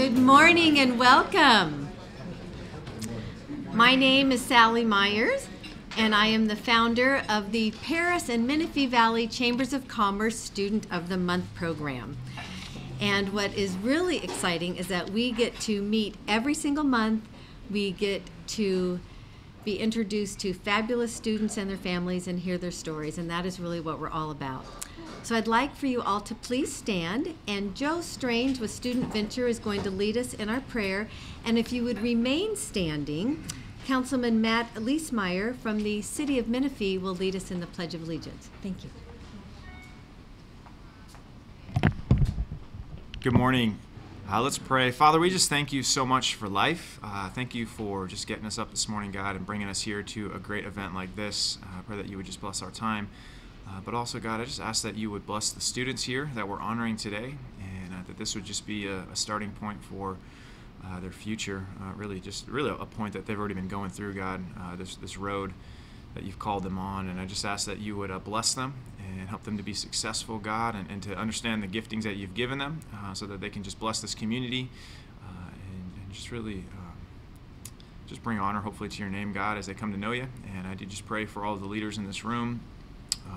Good morning and welcome. My name is Sally Myers, and I am the founder of the Paris and Menifee Valley Chambers of Commerce Student of the Month program. And what is really exciting is that we get to meet every single month. We get to be introduced to fabulous students and their families and hear their stories, and that is really what we're all about. So I'd like for you all to please stand, and Joe Strange with Student Venture is going to lead us in our prayer. And if you would remain standing, Councilman Matt Leesmeyer from the City of Menifee will lead us in the Pledge of Allegiance. Thank you. Good morning. Let's pray. Father, we just thank you so much for life. Thank you for just getting us up this morning, God, and bringing us here to a great event like this. I pray that you would just bless our time. But also, God, I just ask that you would bless the students here that we're honoring today, and that this would just be a starting point for their future, really a point that they've already been going through, God, this road that you've called them on. And I just ask that you would bless them and help them to be successful, God, and to understand the giftings that you've given them so that they can just bless this community and just really just bring honor, hopefully, to your name, God, as they come to know you. And I do just pray for all of the leaders in this room,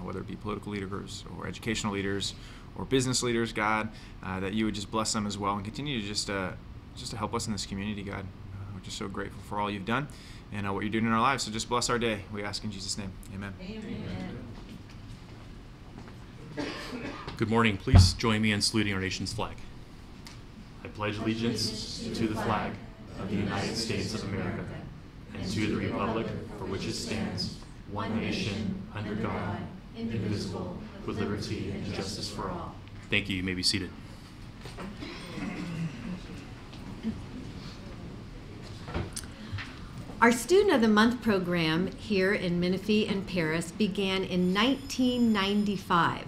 whether it be political leaders or educational leaders or business leaders, God, that you would just bless them as well and continue to just to help us in this community, God. We're just so grateful for all you've done and what you're doing in our lives. So just bless our day. We ask in Jesus' name. Amen. Amen. Good morning. Please join me in saluting our nation's flag. I pledge allegiance to the flag of the United States of America and to the republic for which it stands, one nation, under God, indivisible, with liberty and justice for all. Thank you. You may be seated. Our Student of the Month program here in Menifee and Paris began in 1995.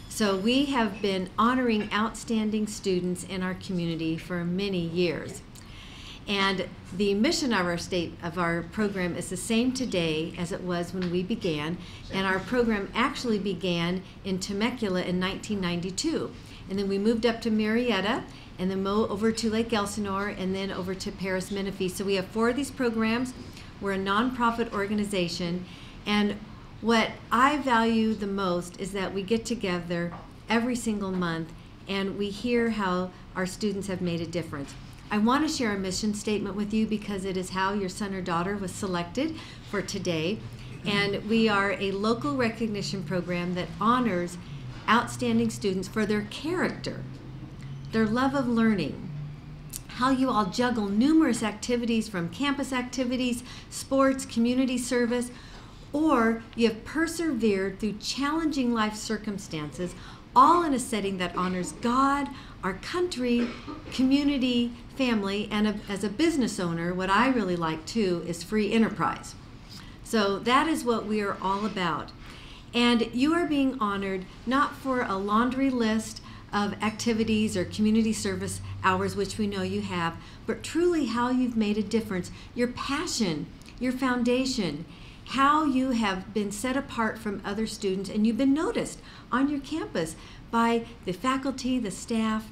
So we have been honoring outstanding students in our community for many years. And the mission of our program is the same today as it was when we began. And our program actually began in Temecula in 1992. And then we moved up to Marietta, and then over to Lake Elsinore, and then over to Paris Menifee. So we have 4 of these programs. We're a nonprofit organization. And what I value the most is that we get together every single month and we hear how our students have made a difference. I want to share a mission statement with you because it is how your son or daughter was selected for today. And we are a local recognition program that honors outstanding students for their character, their love of learning, how you all juggle numerous activities from campus activities, sports, community service, or you have persevered through challenging life circumstances, all in a setting that honors God, our country, community, family, and as a business owner, what I really like too is free enterprise. So that is what we are all about. And you are being honored not for a laundry list of activities or community service hours, which we know you have, but truly how you've made a difference, your passion, your foundation, how you have been set apart from other students, and you've been noticed on your campus by the faculty, the staff,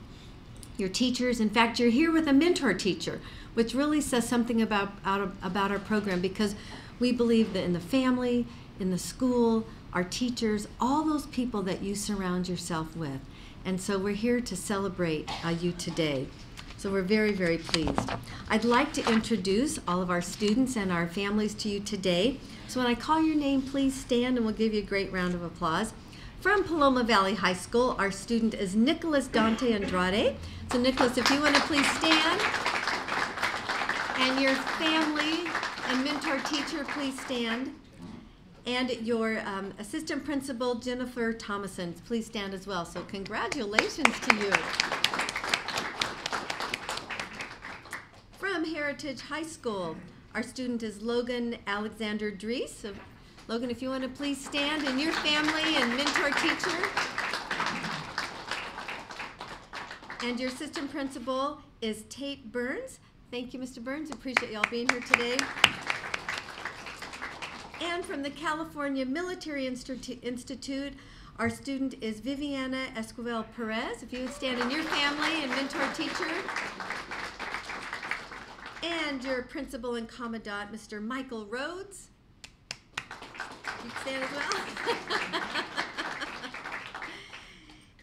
your teachers. In fact, you're here with a mentor teacher, which really says something about our program, because we believe that in the family, in the school, our teachers, all those people that you surround yourself with. And so we're here to celebrate you today. So we're very, very pleased. I'd like to introduce all of our students and our families to you today. So when I call your name, please stand and we'll give you a great round of applause. From Paloma Valley High School, our student is Nicholas Dante Andrade. So Nicholas, if you want to please stand. And your family and mentor teacher, please stand. And your assistant principal, Jennifer Thomason, please stand as well. So congratulations to you. From Heritage High School, our student is Logan Alexander Dries. So, Logan, if you want to please stand, and your family and mentor teacher. And your assistant principal is Tate Burns. Thank you, Mr. Burns. Appreciate y'all being here today. And from the California Military Institute, Our student is Viviana Esquivel Perez. If you would stand in your family and mentor teacher. And your principal and commandant, Mr. Michael Rhodes. You can stand as well.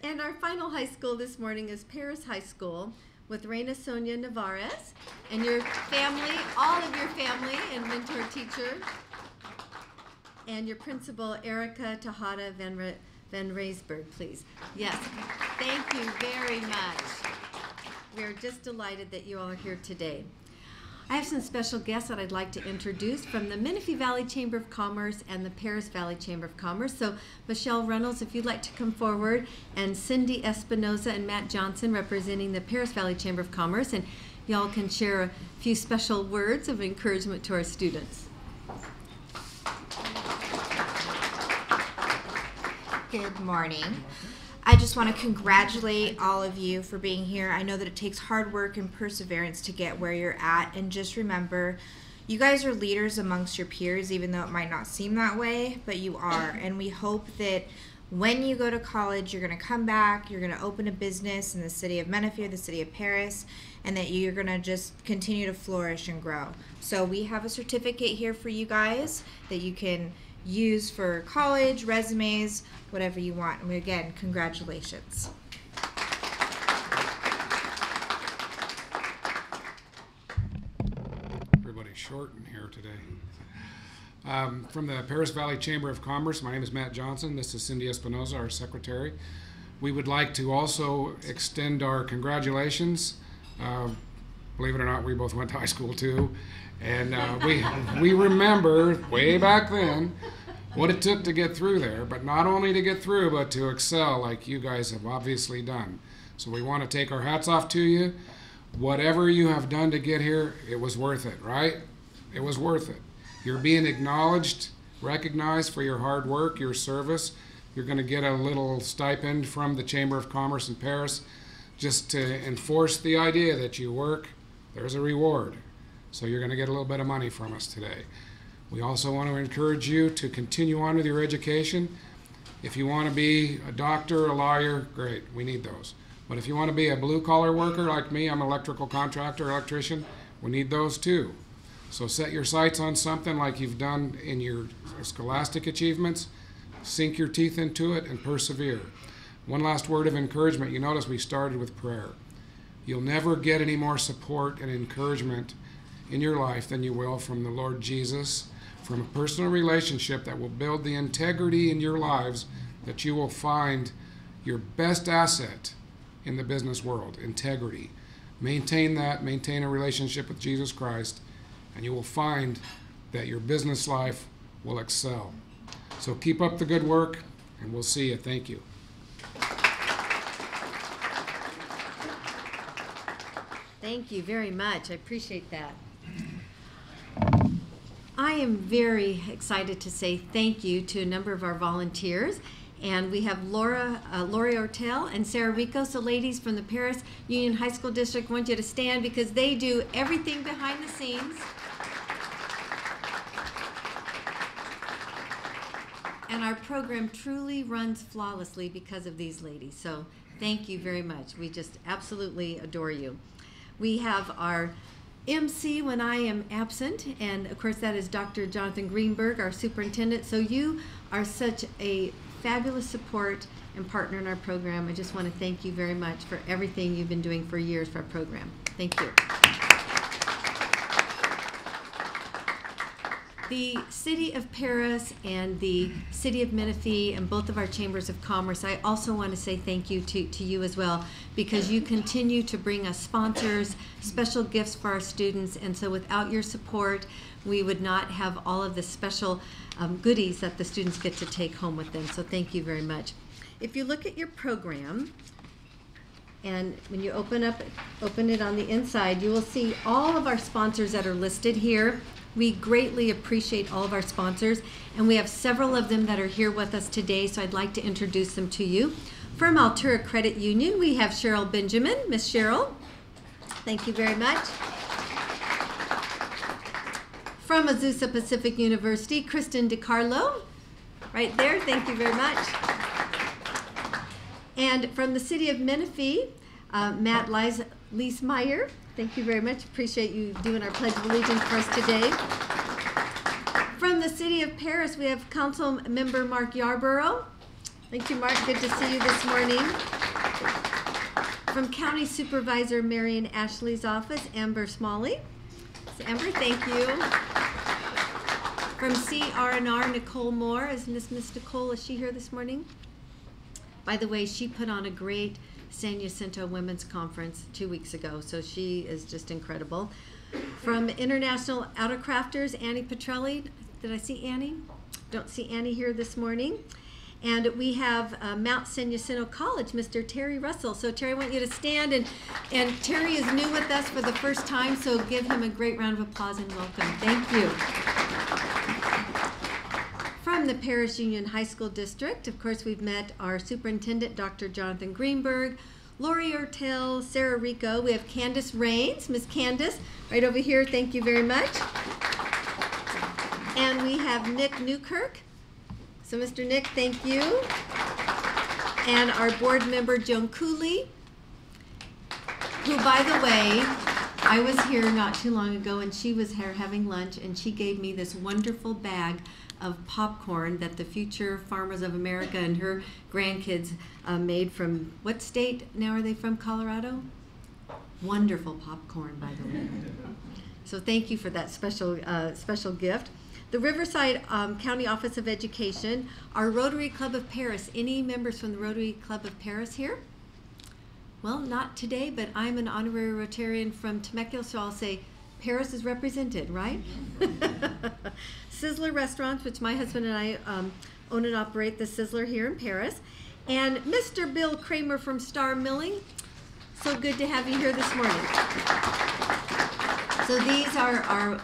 And our final high school this morning is Paris High School with Reina Sonia Navarez and your family, all of your family and mentor teacher, and your principal, Erica Tejada Van Reisberg, please. Yes, thank you very much. We're just delighted that you all are here today. I have some special guests that I'd like to introduce from the Menifee Valley Chamber of Commerce and the Paris Valley Chamber of Commerce. So Michelle Reynolds, if you'd like to come forward, and Cindy Espinoza and Matt Johnson representing the Paris Valley Chamber of Commerce, and y'all can share a few special words of encouragement to our students. Good morning. I just want to congratulate all of you for being here. I know that it takes hard work and perseverance to get where you're at, and just remember, you guys are leaders amongst your peers, even though it might not seem that way, but you are. And we hope that when you go to college, you're going to come back, you're going to open a business in the city of Menifee or the city of Paris, and that you're going to just continue to flourish and grow. So we have a certificate here for you guys that you can use for college, resumes, whatever you want. And again, congratulations. Everybody's short in here today. From the Paris Valley Chamber of Commerce, my name is Matt Johnson. This is Cindy Espinoza, our secretary. We would like to also extend our congratulations. Believe it or not, we both went to high school too. And we remember way back then what it took to get through there, but not only to get through, but to excel like you guys have obviously done. So we want to take our hats off to you. Whatever you have done to get here, it was worth it, right? It was worth it. You're being acknowledged, recognized for your hard work, your service. You're going to get a little stipend from the Chamber of Commerce in Paris just to enforce the idea that you work, there's a reward. So you're going to get a little bit of money from us today. We also want to encourage you to continue on with your education. If you want to be a doctor, a lawyer, great, we need those. But if you want to be a blue-collar worker like me, I'm an electrical contractor, electrician, we need those too. So set your sights on something like you've done in your scholastic achievements, sink your teeth into it, and persevere. One last word of encouragement. You notice we started with prayer. You'll never get any more support and encouragement in your life than you will from the Lord Jesus, from a personal relationship that will build the integrity in your lives that you will find your best asset in the business world, integrity. Maintain that, maintain a relationship with Jesus Christ, and you will find that your business life will excel. So keep up the good work, and we'll see you. Thank you. Thank you very much. I appreciate that. I am very excited to say thank you to a number of our volunteers. And we have Lori Ortel and Sarah Rico. So ladies from the Paris Union High School District, I want you to stand because they do everything behind the scenes. And our program truly runs flawlessly because of these ladies. So thank you very much. We just absolutely adore you. We have our MC when I am absent, and of course that is Dr. Jonathan Greenberg, our superintendent. So you are such a fabulous support and partner in our program. I just want to thank you very much for everything you've been doing for years for our program. Thank you. The City of Paris and the City of Menifee and both of our chambers of commerce, I also want to say thank you to you as well, because you continue to bring us sponsors, special gifts for our students, and so without your support, we would not have all of the special goodies that the students get to take home with them. So thank you very much. If you look at your program, and when you open it on the inside, you will see all of our sponsors that are listed here. We greatly appreciate all of our sponsors, and we have several of them that are here with us today, so I'd like to introduce them to you. From Altura Credit Union, we have Cheryl Benjamin. Miss Cheryl, thank you very much. From Azusa Pacific University, Kristen DiCarlo, right there, thank you very much. And from the city of Menifee, Matt Liesmeyer, thank you very much. Appreciate you doing our Pledge of Allegiance for us today. From the city of Paris, we have Council Member Mark Yarborough. Thank you, Mark. Good to see you this morning. From County Supervisor Marion Ashley's office, Amber Smalley. So Amber, thank you. From CR&R, Nicole Moore. Is Miss Nicole, is she here this morning? By the way, she put on a great San Jacinto Women's Conference 2 weeks ago, so she is just incredible. From International Autocrafters, Annie Petrelli. Did I see Annie? Don't see Annie here this morning. And we have Mount San Jacinto College, Mr. Terry Russell. So Terry, I want you to stand, and Terry is new with us for the first time, so give him a great round of applause and welcome. Thank you. From the Paris Union High School District, of course, we've met our superintendent, Dr. Jonathan Greenberg, Lori Ortel, Sarah Rico. We have Candace Rains, Miss Candace, right over here. Thank you very much. And we have Nick Newkirk. So, Mr. Nick, thank you. And our board member, Joan Cooley, who, by the way, I was here not too long ago, and she was here having lunch, and she gave me this wonderful bag of popcorn that the future farmers of America and her grandkids made from, what state now are they from, Colorado? Wonderful popcorn, by the way. So thank you for that special gift. The Riverside County Office of Education, our Rotary Club of Paris. Any members from the Rotary Club of Paris here? Well, not today, but I'm an honorary Rotarian from Temecula, so I'll say Paris is represented, right? Sizzler Restaurants, which my husband and I own and operate the Sizzler here in Paris. And Mr. Bill Kramer from Star Milling. So good to have you here this morning. So these are our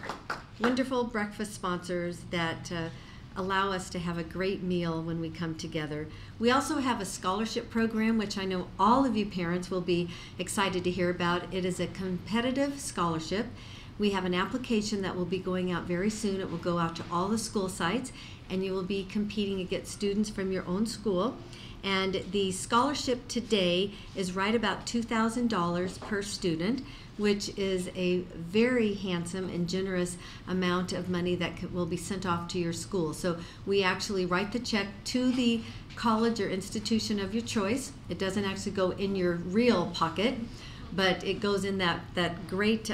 wonderful breakfast sponsors that allow us to have a great meal when we come together. We also have a scholarship program, which I know all of you parents will be excited to hear about. It is a competitive scholarship. We have an application that will be going out very soon. It will go out to all the school sites, and you will be competing against students from your own school. And the scholarship today is right about $2,000 per student, which is a very handsome and generous amount of money that will be sent off to your school. So we actually write the check to the college or institution of your choice. It doesn't actually go in your real pocket, but it goes in that great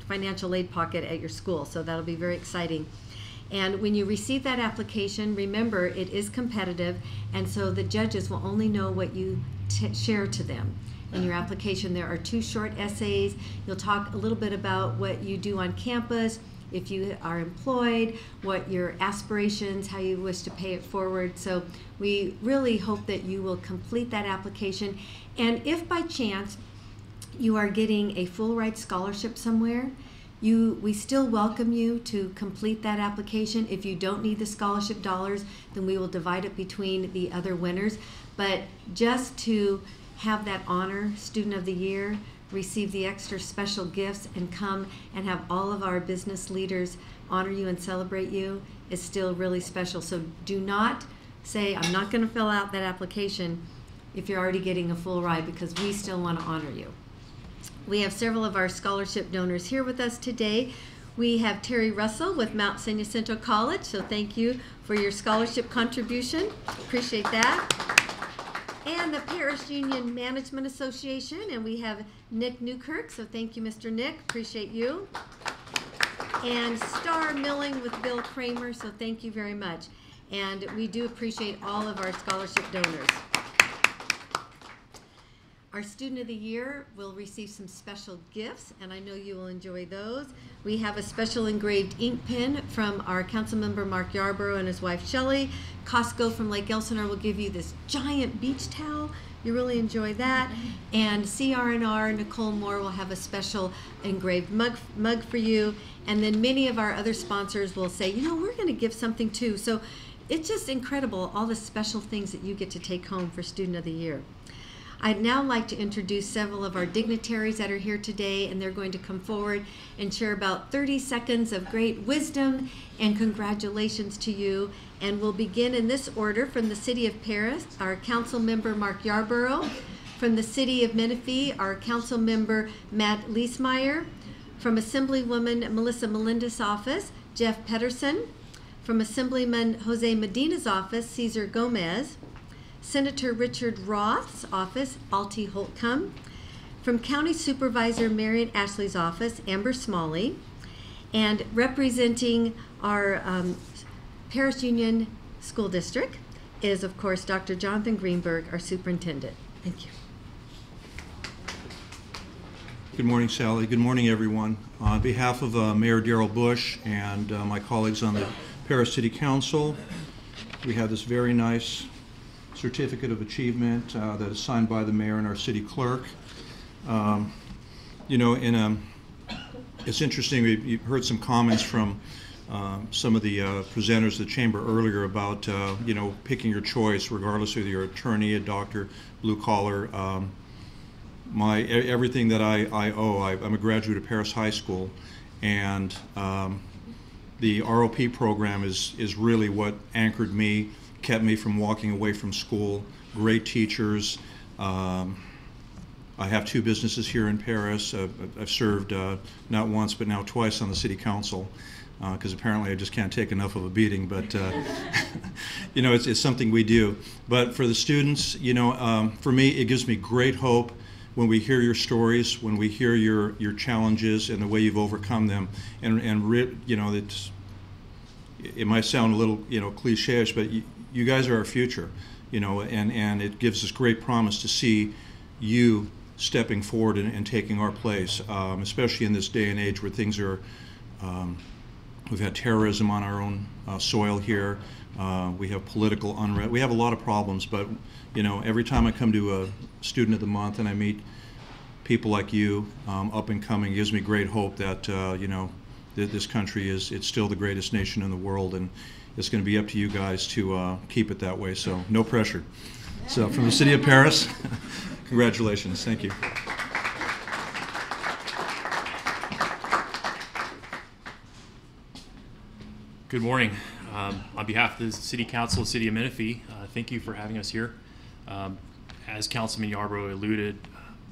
financial aid pocket at your school. So that'll be very exciting. And when you receive that application, remember it is competitive, and so the judges will only know what you share to them. In your application, there are 2 short essays. You'll talk a little bit about what you do on campus, if you are employed, what your aspirations, how you wish to pay it forward. So we really hope that you will complete that application. And if by chance you are getting a full ride scholarship somewhere, we still welcome you to complete that application. If you don't need the scholarship dollars, then we will divide it between the other winners. But just to have that honor, Student of the Year, receive the extra special gifts, and come and have all of our business leaders honor you and celebrate you is still really special. So do not say, I'm not going to fill out that application if you're already getting a full ride, because we still want to honor you. We have several of our scholarship donors here with us today. We have Terry Russell with Mount San Jacinto College, so thank you for your scholarship contribution. Appreciate that. And the Paris Union Management Association, and we have Nick Newkirk, so thank you, Mr. Nick. Appreciate you. And Star Milling with Bill Kramer, so thank you very much. And we do appreciate all of our scholarship donors. Our Student of the Year will receive some special gifts, and I know you will enjoy those. We have a special engraved ink pen from our council member Mark Yarborough and his wife Shelley. Costco from Lake Elsinore will give you this giant beach towel. You really enjoy that. And CR&R, Nicole Moore, will have a special engraved mug for you. And then many of our other sponsors will say, you know, we're going to give something too. So it's just incredible, all the special things that you get to take home for Student of the Year. I'd now like to introduce several of our dignitaries that are here today, and they're going to come forward and share about 30 seconds of great wisdom and congratulations to you. And we'll begin in this order from the City of Paris, our Council Member Mark Yarborough. From the City of Menifee, our Council Member Matt Leesmeyer. From Assemblywoman Melissa Melendez's office, Jeff Pedersen. From Assemblyman Jose Medina's office, Cesar Gomez. Senator Richard Roth's office, Alti Holtcomb. From County Supervisor Marion Ashley's office, Amber Smalley. And representing our Paris Union School District is, of course, Dr. Jonathan Greenberg, our superintendent. Thank you. Good morning, Sally. Good morning, everyone. On behalf of Mayor Darrell Bush and my colleagues on the Paris City Council, we have this very nice certificate of achievement that is signed by the mayor and our city clerk. You know, it's interesting, we've heard some comments from some of the presenters of the chamber earlier about, you know, picking your choice, regardless of your attorney, a doctor, blue collar. Everything that I owe, I'm a graduate of Paris High School, and the ROP program is really what anchored me, kept me from walking away from school. Great teachers. I have 2 businesses here in Paris. I've served not once but now twice on the city council, because apparently I just can't take enough of a beating, but you know, it's something we do. But for the students, you know, for me, it gives me great hope when we hear your stories, when we hear your challenges and the way you've overcome them. And you know, it might sound a little, you know, cliche-ish, but you guys are our future, you know, and it gives us great promise to see you stepping forward and taking our place, especially in this day and age where things are, we've had terrorism on our own soil here, we have political unrest, we have a lot of problems, but, you know, every time I come to a Student of the Month and I meet people like you, up and coming, gives me great hope that, you know, this country it's still the greatest nation in the world, and it's going to be up to you guys to keep it that way, so no pressure. So from the City of Paris, congratulations. Thank you. Good morning. On behalf of the City Council, City of Menifee, thank you for having us here. As Councilman Yarborough alluded,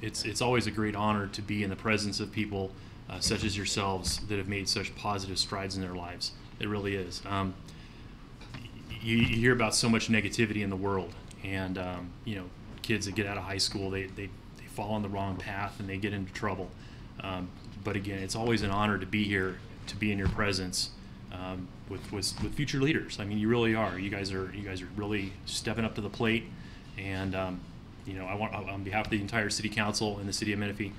it's always a great honor to be in the presence of people such as yourselves that have made such positive strides in their lives. It really is. You hear about so much negativity in the world, and you know, kids that get out of high school, they fall on the wrong path and they get into trouble. But again, it's always an honor to be here, to be in your presence with future leaders. I mean, you really are. You guys are really stepping up to the plate, and you know, I want, on behalf of the entire City Council and the City of Menifee,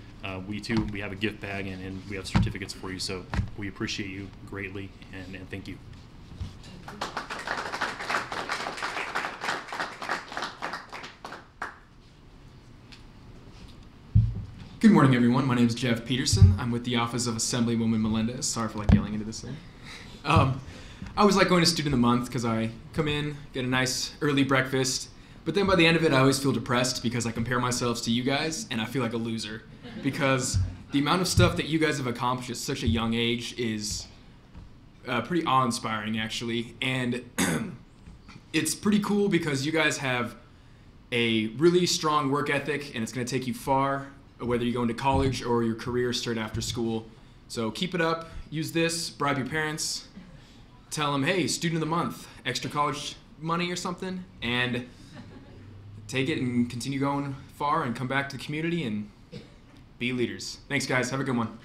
we have a gift bag and we have certificates for you. So we appreciate you greatly, and thank you. Good morning, everyone. My name is Jeff Peterson. I'm with the Office of Assemblywoman Melendez. Sorry for yelling into this thing. I always like going to Student of the Month because I come in, get a nice early breakfast, but then by the end of it, I always feel depressed because I compare myself to you guys and I feel like a loser because the amount of stuff that you guys have accomplished at such a young age is pretty awe-inspiring, actually. And it's pretty cool because you guys have a really strong work ethic and it's going to take you far, whether you go into college or your career straight after school. So keep it up, use this, bribe your parents, tell them, hey, Student of the Month, extra college money or something, and take it and continue going far and come back to the community and be leaders. Thanks, guys. Have a good one.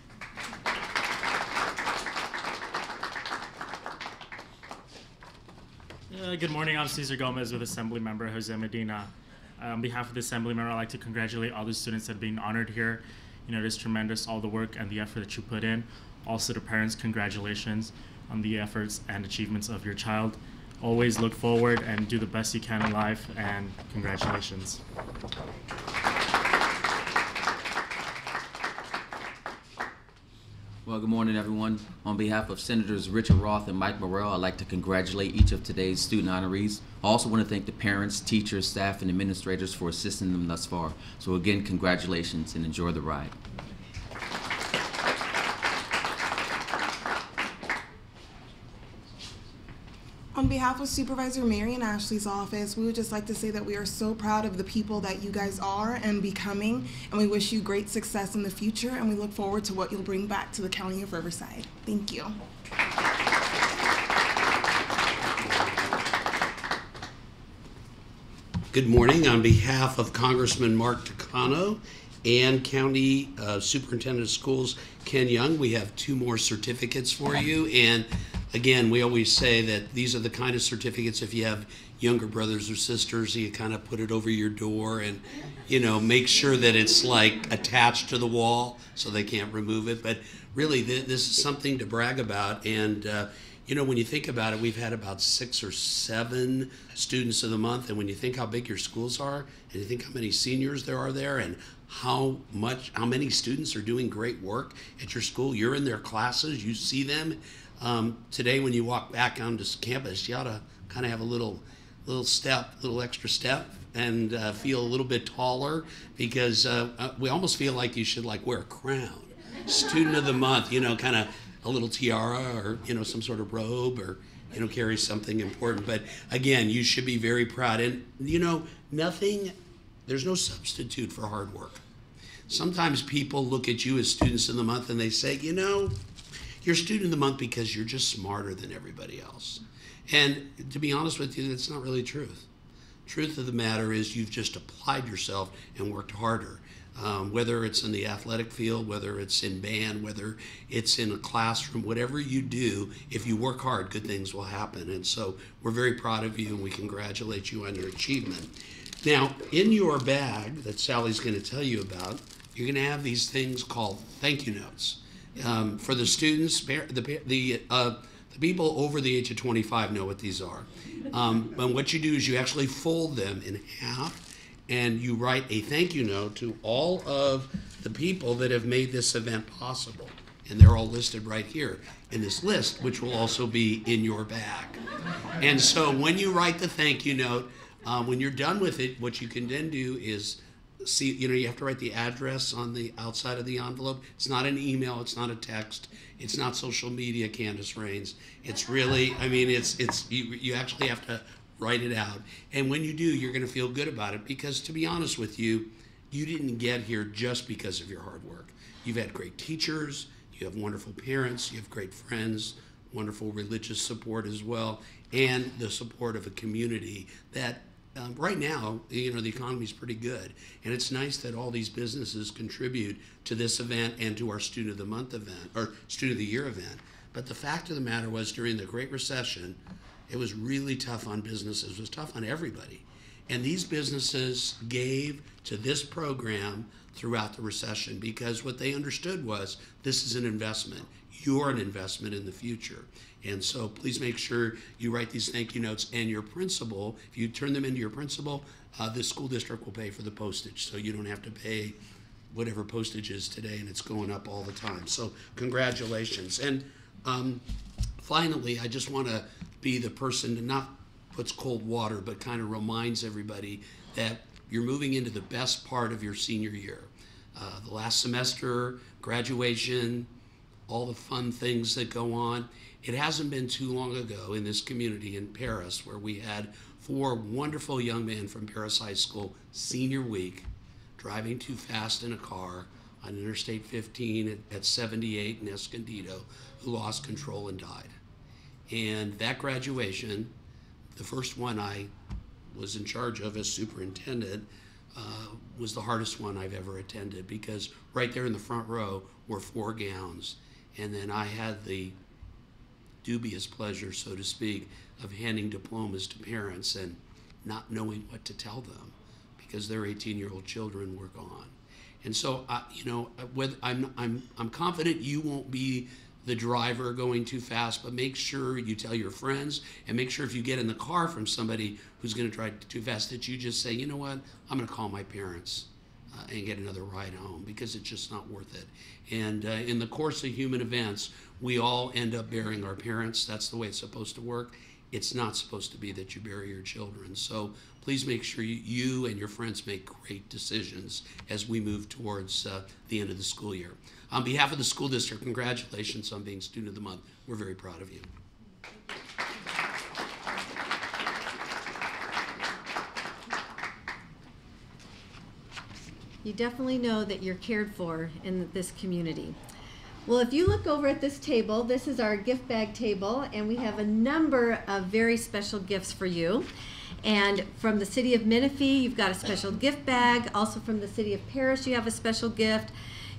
Good morning. I'm Cesar Gomez with Assemblymember Jose Medina. On behalf of the Assemblymember, I'd like to congratulate all the students that are being honored here. You know, it is tremendous, all the work and the effort that you put in. Also, to parents, congratulations on the efforts and achievements of your child. Always look forward and do the best you can in life, and congratulations. Well, Well, good morning, everyone. On behalf of Senators Richard Roth and Mike Morrell, I'd like to congratulate each of today's student honorees. I also want to thank the parents, teachers, staff, and administrators for assisting them thus far. So again, congratulations and enjoy the ride. On behalf of Supervisor Marion Ashley's office, we would just like to say that we are so proud of the people that you guys are and becoming, and we wish you great success in the future, and we look forward to what you'll bring back to the County of Riverside. Thank you. Good morning. On behalf of Congressman Mark Takano and County Superintendent of Schools Ken Young, we have 2 more certificates for you. And again, we always say that these are the kind of certificates, if you have younger brothers or sisters, you kind of put it over your door and, you know, make sure that it's like attached to the wall so they can't remove it. But really, this is something to brag about. And, you know, when you think about it, we've had about 6 or 7 students of the month. And when you think how big your schools are, and you think how many seniors there are there, and how many students are doing great work at your school, you're in their classes, you see them. Today, when you walk back onto campus, you ought to kind of have a little extra step, and feel a little bit taller, because we almost feel like you should like wear a crown. Student of the month, you know, kind of a little tiara, or, you know, some sort of robe, or, you know, carry something important. But again, you should be very proud. And, you know, there's no substitute for hard work. Sometimes people look at you as students of the month and they say, you know, you're student of the month because you're just smarter than everybody else. And to be honest with you, that's not really truth. Truth of the matter is you've just applied yourself and worked harder. Whether it's in the athletic field, whether it's in band, whether it's in a classroom, whatever you do, if you work hard, good things will happen. And so we're very proud of you, and we congratulate you on your achievement. Now, in your bag that Sally's going to tell you about, you're going to have these things called thank you notes. For the students, the people over the age of 25 know what these are. And what you do is you actually fold them in half, and you write a thank you note to all of the people that have made this event possible. And they're all listed right here in this list, which will also be in your bag. And so when you write the thank you note, when you're done with it, what you can then do is see, you know, you have to write the address on the outside of the envelope. It's not an email, it's not a text, it's not social media, Candace Rains. It's really, I mean, you actually have to write it out. And when you do, you're going to feel good about it, because to be honest with you, you didn't get here just because of your hard work. You've had great teachers, you have wonderful parents, you have great friends, wonderful religious support as well, and the support of a community that right now, you know, the economy is pretty good, and it's nice that all these businesses contribute to this event and to our Student of the Month event, or Student of the Year event. But the fact of the matter was, during the Great Recession, it was really tough on businesses. It was tough on everybody. And these businesses gave to this program throughout the recession, because what they understood was this is an investment. You're an investment in the future. And so please make sure you write these thank you notes, and your principal, if you turn them into your principal, the school district will pay for the postage, so you don't have to pay whatever postage is today, and it's going up all the time. So congratulations. And finally, I just want to be the person that not puts cold water, but kind of reminds everybody that you're moving into the best part of your senior year. The last semester, graduation, all the fun things that go on. It hasn't been too long ago in this community in Paris where we had 4 wonderful young men from Paris High School senior week driving too fast in a car on Interstate 15 at 78 in Escondido, who lost control and died. And that graduation, the first one I was in charge of as superintendent, was the hardest one I've ever attended, because right there in the front row were 4 gowns. And then I had the dubious pleasure, so to speak, of handing diplomas to parents and not knowing what to tell them, because their 18-year-old children were gone. And so, you know, I'm confident you won't be the driver going too fast, but make sure you tell your friends, and make sure if you get in the car from somebody who's going to drive too fast that you just say, you know what, I'm going to call my parents. and get another ride home, because it's just not worth it. And in the course of human events, we all end up burying our parents. That's the way it's supposed to work. It's not supposed to be that you bury your children. So please make sure you and your friends make great decisions as we move towards the end of the school year. On behalf of the school district, congratulations on being Student of the Month. We're very proud of you. You definitely know that you're cared for in this community. Well, if you look over at this table, this is our gift bag table, and we have a number of very special gifts for you. And from the city of Menifee, you've got a special gift bag. Also from the city of Paris, you have a special gift.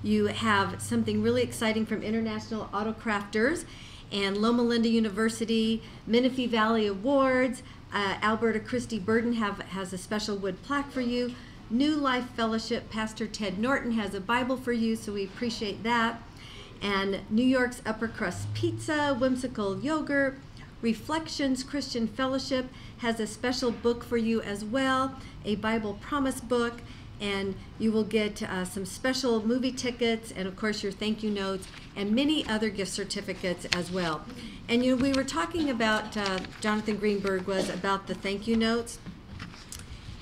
You have something really exciting from International Auto Crafters and Loma Linda University, Menifee Valley Awards. Alberta Christie Burden has a special wood plaque for you. New Life Fellowship, Pastor Ted Norton has a Bible for you, so we appreciate that. And New York's Upper Crust Pizza, Whimsical Yogurt, Reflections Christian Fellowship has a special book for you as well, a Bible Promise book, and you will get some special movie tickets, and of course your thank you notes, and many other gift certificates as well. And we were talking about, Jonathan Greenberg was about the thank you notes,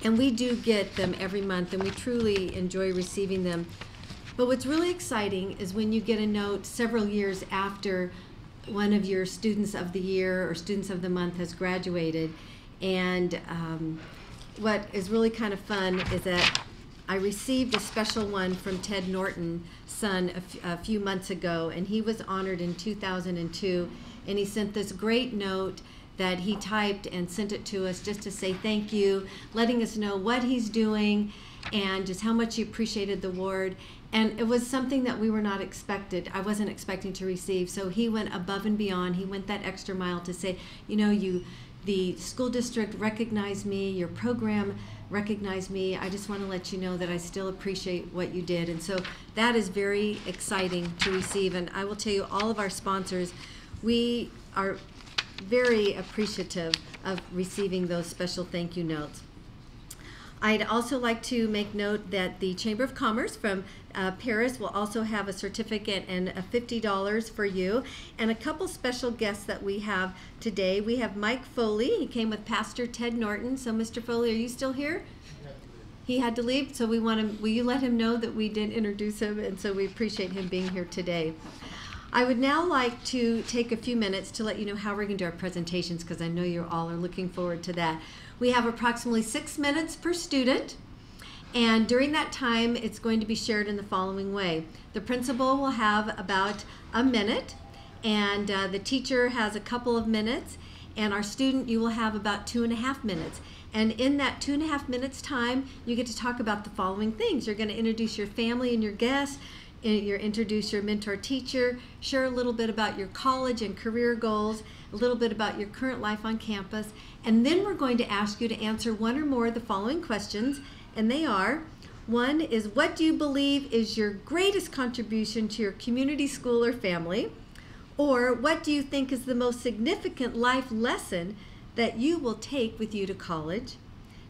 and we do get them every month, and we truly enjoy receiving them. But what's really exciting is when you get a note several years after one of your students of the year or students of the month has graduated. And what is really kind of fun is that I received a special one from Ted Norton's son a few months ago, and he was honored in 2002, and he sent this great note that he typed and sent it to us just to say thank you, letting us know what he's doing and just how much he appreciated the award. And it was something that we were not expected. I wasn't expecting to receive. So he went above and beyond. He went that extra mile to say, the school district recognized me, your program recognized me. I just want to let you know that I still appreciate what you did. And so that is very exciting to receive. And I will tell you, all of our sponsors, we are very appreciative of receiving those special thank you notes. I'd also like to make note that the Chamber of Commerce from Paris will also have a certificate and a $50 for you, and a couple special guests that we have today. We have Mike Foley. He came with Pastor Ted Norton. So Mr. Foley, are you still here? He had to leave, so will you let him know that we did introduce him, and so we appreciate him being here today. I would now like to take a few minutes to let you know how we're going to do our presentations, because I know you all are looking forward to that. We have approximately 6 minutes per student, and during that time it's going to be shared in the following way. The principal will have about a minute, and the teacher has a couple of minutes, and our student, you will have about 2.5 minutes. And in that 2.5 minutes time, you get to talk about the following things. You're going to introduce your family and your guests, introduce your mentor teacher, share a little bit about your college and career goals, a little bit about your current life on campus, and then we're going to ask you to answer one or more of the following questions, and they are, one is, what do you believe is your greatest contribution to your community, school, or family? Or what do you think is the most significant life lesson that you will take with you to college?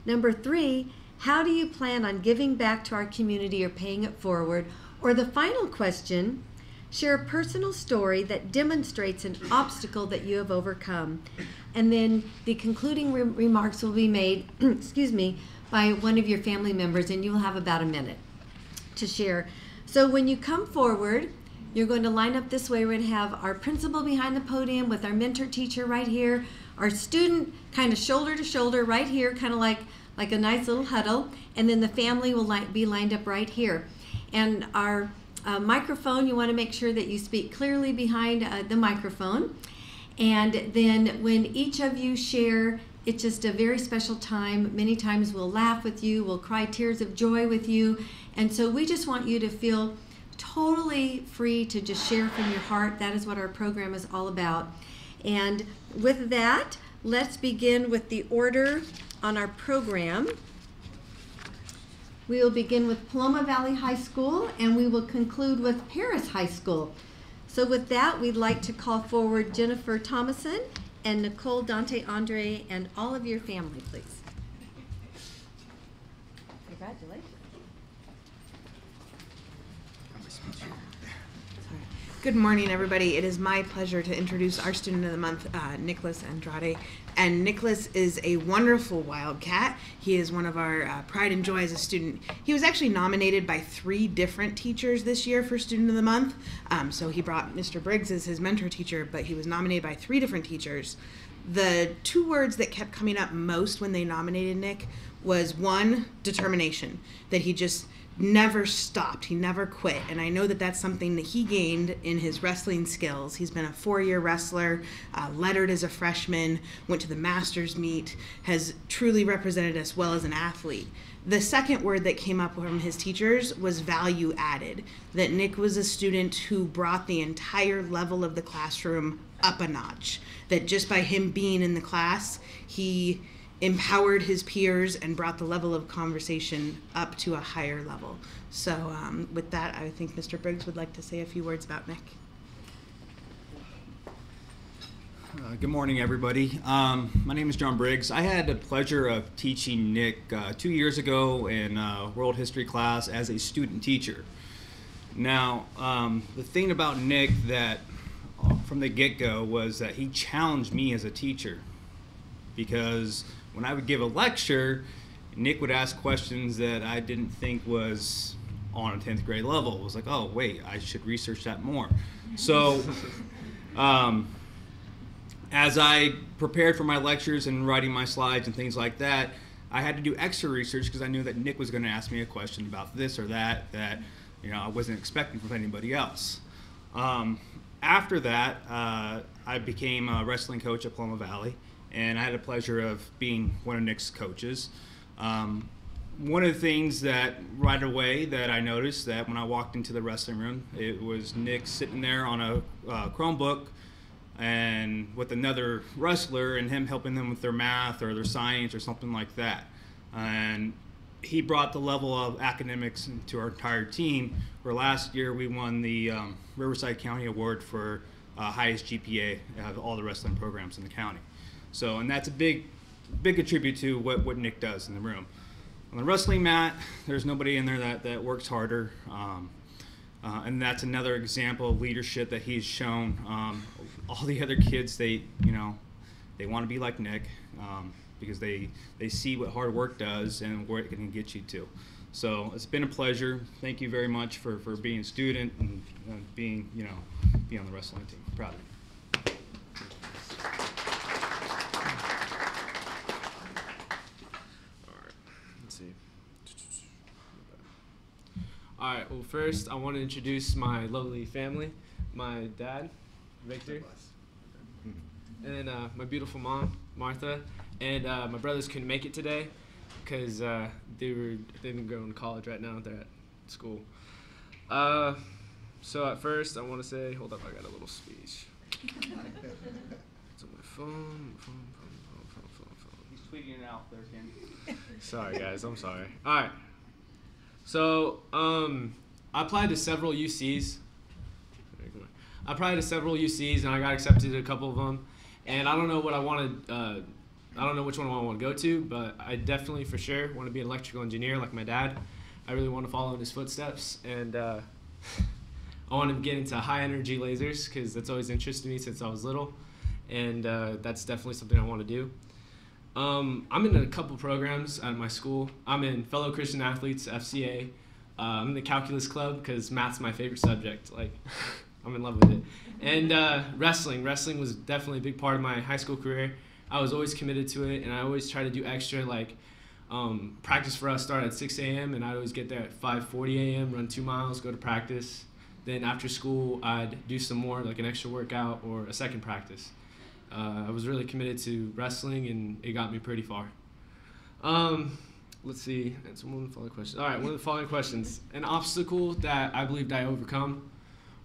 Number 3, how do you plan on giving back to our community or paying it forward? Or the final question, share a personal story that demonstrates an obstacle that you have overcome. And then the concluding remarks will be made, excuse me, by one of your family members, and you'll have about a minute to share. So when you come forward, you're going to line up this way. We're going to have our principal behind the podium with our mentor teacher right here, our student kind of shoulder to shoulder right here, kind of like a nice little huddle, and then the family will be lined up right here. And our microphone, you want to make sure that you speak clearly behind the microphone. And then when each of you share, it's just a very special time. Many times we'll laugh with you, we'll cry tears of joy with you. And so we just want you to feel totally free to just share from your heart. That is what our program is all about. And with that, let's begin with the order on our program. We will begin with Paloma Valley High School, and we will conclude with Paris High School. So with that, we'd like to call forward Jennifer Thomason and Nicole Dante Andre and all of your family, please. Congratulations. Good morning, everybody. It is my pleasure to introduce our student of the month, Nicholas Andrade. And Nicholas is a wonderful Wildcat. He is one of our pride and joy as a student. He was actually nominated by 3 different teachers this year for Student of the Month. So he brought Mr. Briggs as his mentor teacher, but he was nominated by 3 different teachers. The 2 words that kept coming up most when they nominated Nick was 1, determination, that he just never stopped. He never quit. And I know that that's something that he gained in his wrestling skills. He's been a 4-year wrestler, lettered as a freshman, went to the Masters meet, has truly represented us well as an athlete. The second word that came up from his teachers was value added, that Nick was a student who brought the entire level of the classroom up a notch, that just by him being in the class, he empowered his peers and brought the level of conversation up to a higher level. So with that, I think Mr. Briggs would like to say a few words about Nick. Good morning, everybody. My name is John Briggs. I had the pleasure of teaching Nick 2 years ago in world history class as a student teacher. Now, the thing about Nick that from the get-go was that he challenged me as a teacher, because when I would give a lecture, Nick would ask questions that I didn't think was on a 10th grade level. It was like, oh, wait, I should research that more. So as I prepared for my lectures and writing my slides and things like that, I had to do extra research because I knew that Nick was going to ask me a question about this or that I wasn't expecting from anybody else. After that, I became a wrestling coach at Paloma Valley, and I had the pleasure of being one of Nick's coaches. One of the things that right away that I noticed that when I walked into the wrestling room, it was Nick sitting there on a Chromebook and with another wrestler and him helping them with their math or their science or something like that. And he brought the level of academics to our entire team, where last year we won the Riverside County Award for highest GPA of all the wrestling programs in the county. So, and that's a big attribute to what Nick does in the room. On the wrestling mat, there's nobody in there that works harder. And that's another example of leadership that he's shown. All the other kids, they want to be like Nick because they see what hard work does and where it can get you to. So it's been a pleasure. Thank you very much for being a student and being on the wrestling team. Proud of you. Alright, well first I want to introduce my lovely family, my dad, Victor, and my beautiful mom, Martha, and my brothers couldn't make it today because they didn't go to college right now, they're at school. So at first I want to say, hold up, I got a little speech. It's on my phone. He's tweeting it out there, Ken. Sorry guys, I'm sorry. Alright. So, I applied to several UCs. And I got accepted to a couple of them. And I don't know what I wanted, I don't know which one I want to go to, but I definitely for sure want to be an electrical engineer like my dad. I really want to follow in his footsteps. And I want to get into high energy lasers because that's always interested me since I was little. And that's definitely something I want to do. I'm in a couple programs at my school. I'm in Fellow Christian Athletes, FCA. I'm in the calculus club because math's my favorite subject. Like, I'm in love with it. And wrestling. Wrestling was definitely a big part of my high school career. I was always committed to it, and I always try to do extra. Like, practice for us started at 6 a.m., and I'd always get there at 5:40 a.m., run 2 miles, go to practice. Then after school, I'd do some more, like an extra workout or a second practice. I was really committed to wrestling, and it got me pretty far. Let's see. That's one of the following questions. All right, one of the following questions. An obstacle that I believed I overcome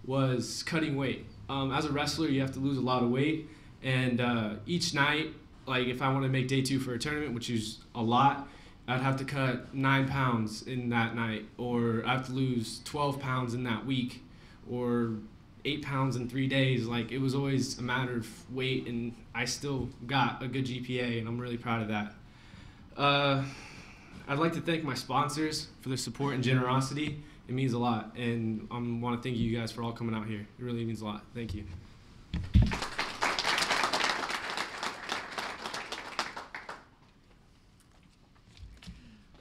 was cutting weight. As a wrestler, you have to lose a lot of weight, and each night, like if I want to make day 2 for a tournament, which is a lot, I'd have to cut 9 pounds in that night, or I have to lose 12 pounds in that week, or 8 pounds in 3 days. Like, it was always a matter of weight, and I still got a good GPA, and I'm really proud of that. I'd like to thank my sponsors for their support and generosity It means a lot, and I want to thank you guys for all coming out here. It really means a lot. Thank you.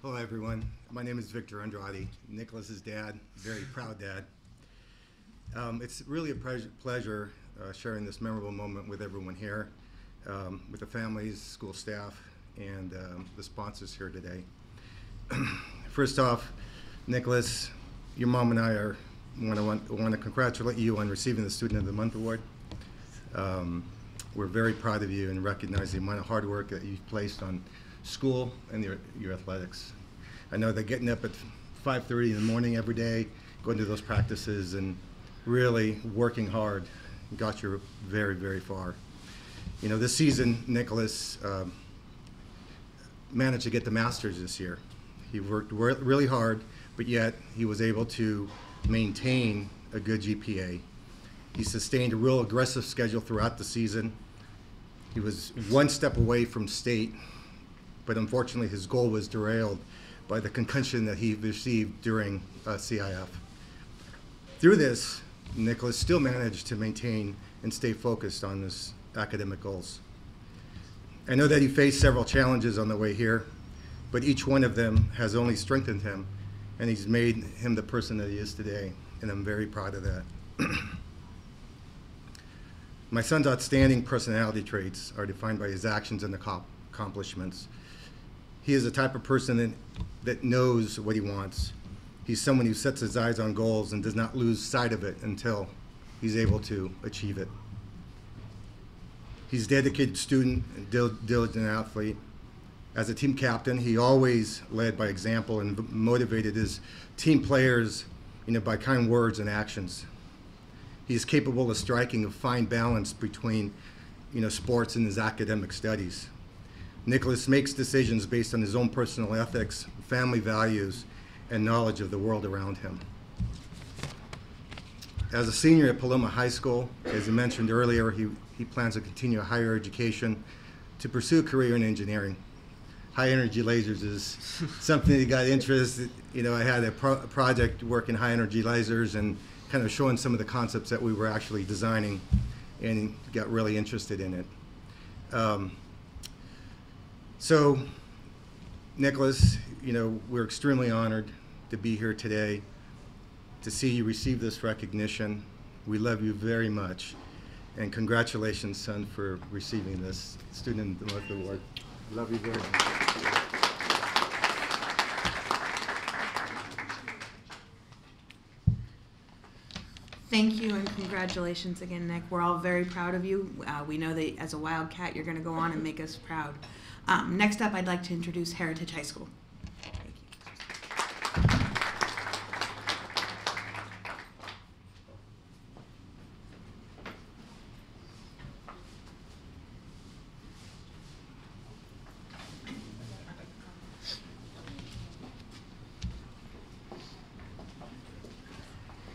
Hello, everyone. My name is Victor Andrade, Nicholas's dad, very proud dad. It's really a pleasure sharing this memorable moment with everyone here, with the families, school staff, and the sponsors here today. First off, Nicholas, your mom and I want to congratulate you on receiving the Student of the Month award. We're very proud of you and recognize the amount of hard work that you've placed on school and your athletics. I know that getting up at 5:30 in the morning every day, going to those practices and really working hard got you very, very far. You know, this season, Nicholas managed to get the Masters this year. He worked really hard, but yet he was able to maintain a good GPA. He sustained a real aggressive schedule throughout the season. He was one step away from state, but unfortunately his goal was derailed by the concussion that he received during CIF. Through this, Nicholas still managed to maintain and stay focused on his academic goals. I know that he faced several challenges on the way here, but each one of them has only strengthened him, and he's made him the person that he is today, and I'm very proud of that. My son's outstanding personality traits are defined by his actions and accomplishments. He is the type of person that knows what he wants. He's someone who sets his eyes on goals and does not lose sight of it until he's able to achieve it. He's a dedicated student and diligent athlete. As a team captain, he always led by example and motivated his team players, by kind words and actions. He is capable of striking a fine balance between, sports and his academic studies. Nicholas makes decisions based on his own personal ethics, family values, and knowledge of the world around him. As a senior at Paloma High School, as he mentioned earlier, he plans to continue higher education to pursue a career in engineering. High energy lasers is something that got interested. I had a project working high energy lasers and kind of showing some of the concepts that we were actually designing, and got really interested in it. So, Nicholas, we're extremely honored to be here today, to see you receive this recognition. We love you very much, and congratulations, son, for receiving this Student of the Month award. Love you very much. Thank you and congratulations again, Nick. We're all very proud of you. We know that as a Wildcat, you're going to go on and make us proud. Next up, I'd like to introduce Heritage High School.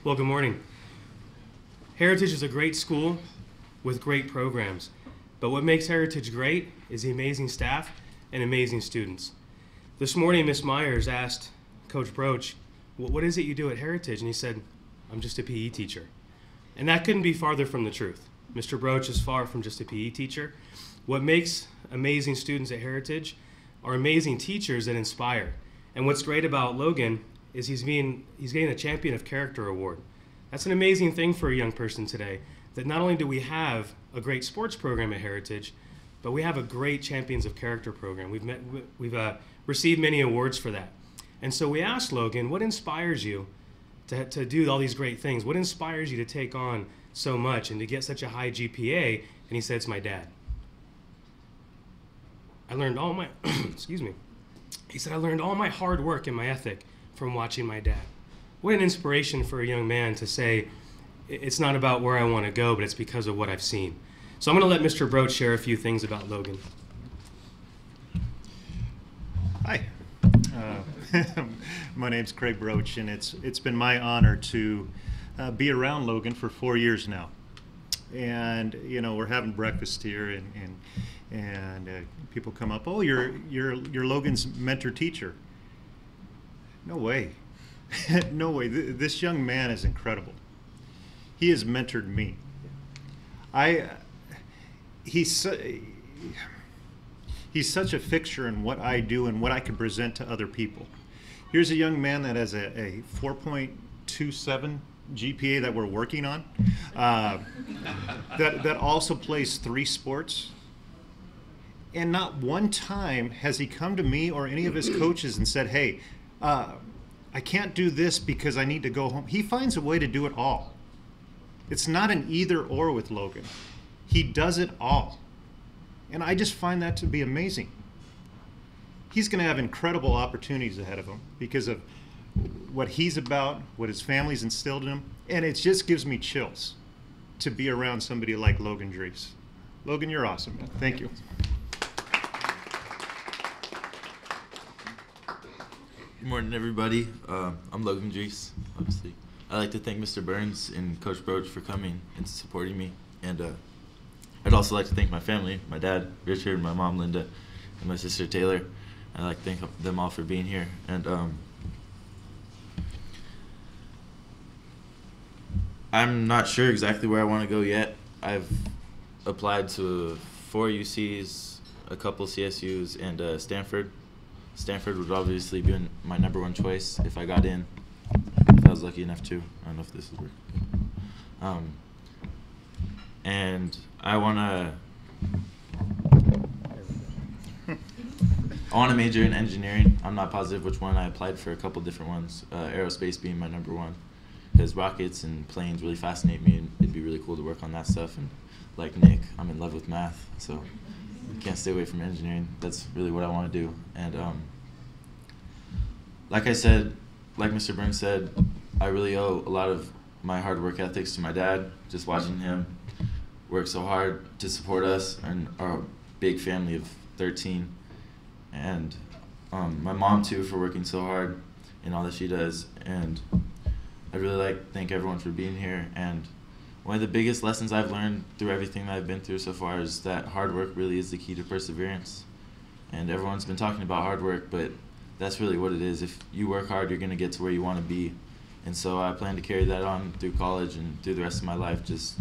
Well, good morning. Heritage is a great school with great programs, but what makes Heritage great is the amazing staff and amazing students. This morning, Miss Myers asked Coach Broach, what is it you do at Heritage? And he said, I'm just a PE teacher. And that couldn't be farther from the truth. Mr. Broach is far from just a PE teacher. What makes amazing students at Heritage are amazing teachers that inspire. And what's great about Logan is he's getting a Champion of Character award. That's an amazing thing for a young person today, that not only do we have a great sports program at Heritage, but we have a great Champions of Character program. We've received many awards for that. And so we asked Logan, what inspires you to do all these great things? What inspires you to take on so much and to get such a high GPA? And he said, it's my dad. I learned all my, excuse me. He said, I learned all my hard work and my ethic from watching my dad. What an inspiration for a young man to say, it's not about where I want to go, but it's because of what I've seen. So I'm going to let Mr. Broach share a few things about Logan. Hi. My name's Craig Broach, and it's been my honor to be around Logan for 4 years now. And we're having breakfast here, and people come up, oh, you're Logan's mentor teacher. No way. No way. This young man is incredible. He has mentored me. He's such a fixture in what I do and what I can present to other people. Here's a young man that has a 4.27 GPA that we're working on, that also plays 3 sports. And not one time has he come to me or any of his coaches and said, hey, I can't do this because I need to go home. He finds a way to do it all. It's not an either or with Logan. He does it all. And I just find that to be amazing. He's going to have incredible opportunities ahead of him because of what he's about, what his family's instilled in him. And it just gives me chills to be around somebody like Logan Dries. Logan, you're awesome, man. Thank you. Good morning, everybody. I'm Logan Dries, obviously. I'd like to thank Mr. Burns and Coach Broach for coming and supporting me. And I'd also like to thank my family, my dad, Richard, my mom, Linda, and my sister, Taylor. I'd like to thank them all for being here. And I'm not sure exactly where I want to go yet. I've applied to 4 UCs, a couple CSUs, and Stanford. Stanford would obviously be my #1 choice if I got in, if I was lucky enough to. I don't know if this will work. And I want to major in engineering. I'm not positive which one. I applied for a couple different ones, aerospace being my #1, because rockets and planes really fascinate me, and it'd be really cool to work on that stuff. And like Nick, I'm in love with math, so I can't stay away from engineering. That's really what I want to do. And like I said, like Mr. Burns said, I really owe a lot of my hard work ethics to my dad. Just watching him work so hard to support us and our big family of 13. And my mom too, for working so hard in all that she does. And I'd really like to thank everyone for being here. And one of the biggest lessons I've learned through everything that I've been through so far is that hard work really is the key to perseverance. And everyone's been talking about hard work, but that's really what it is. If you work hard, you're going to get to where you want to be. And so I plan to carry that on through college and through the rest of my life, just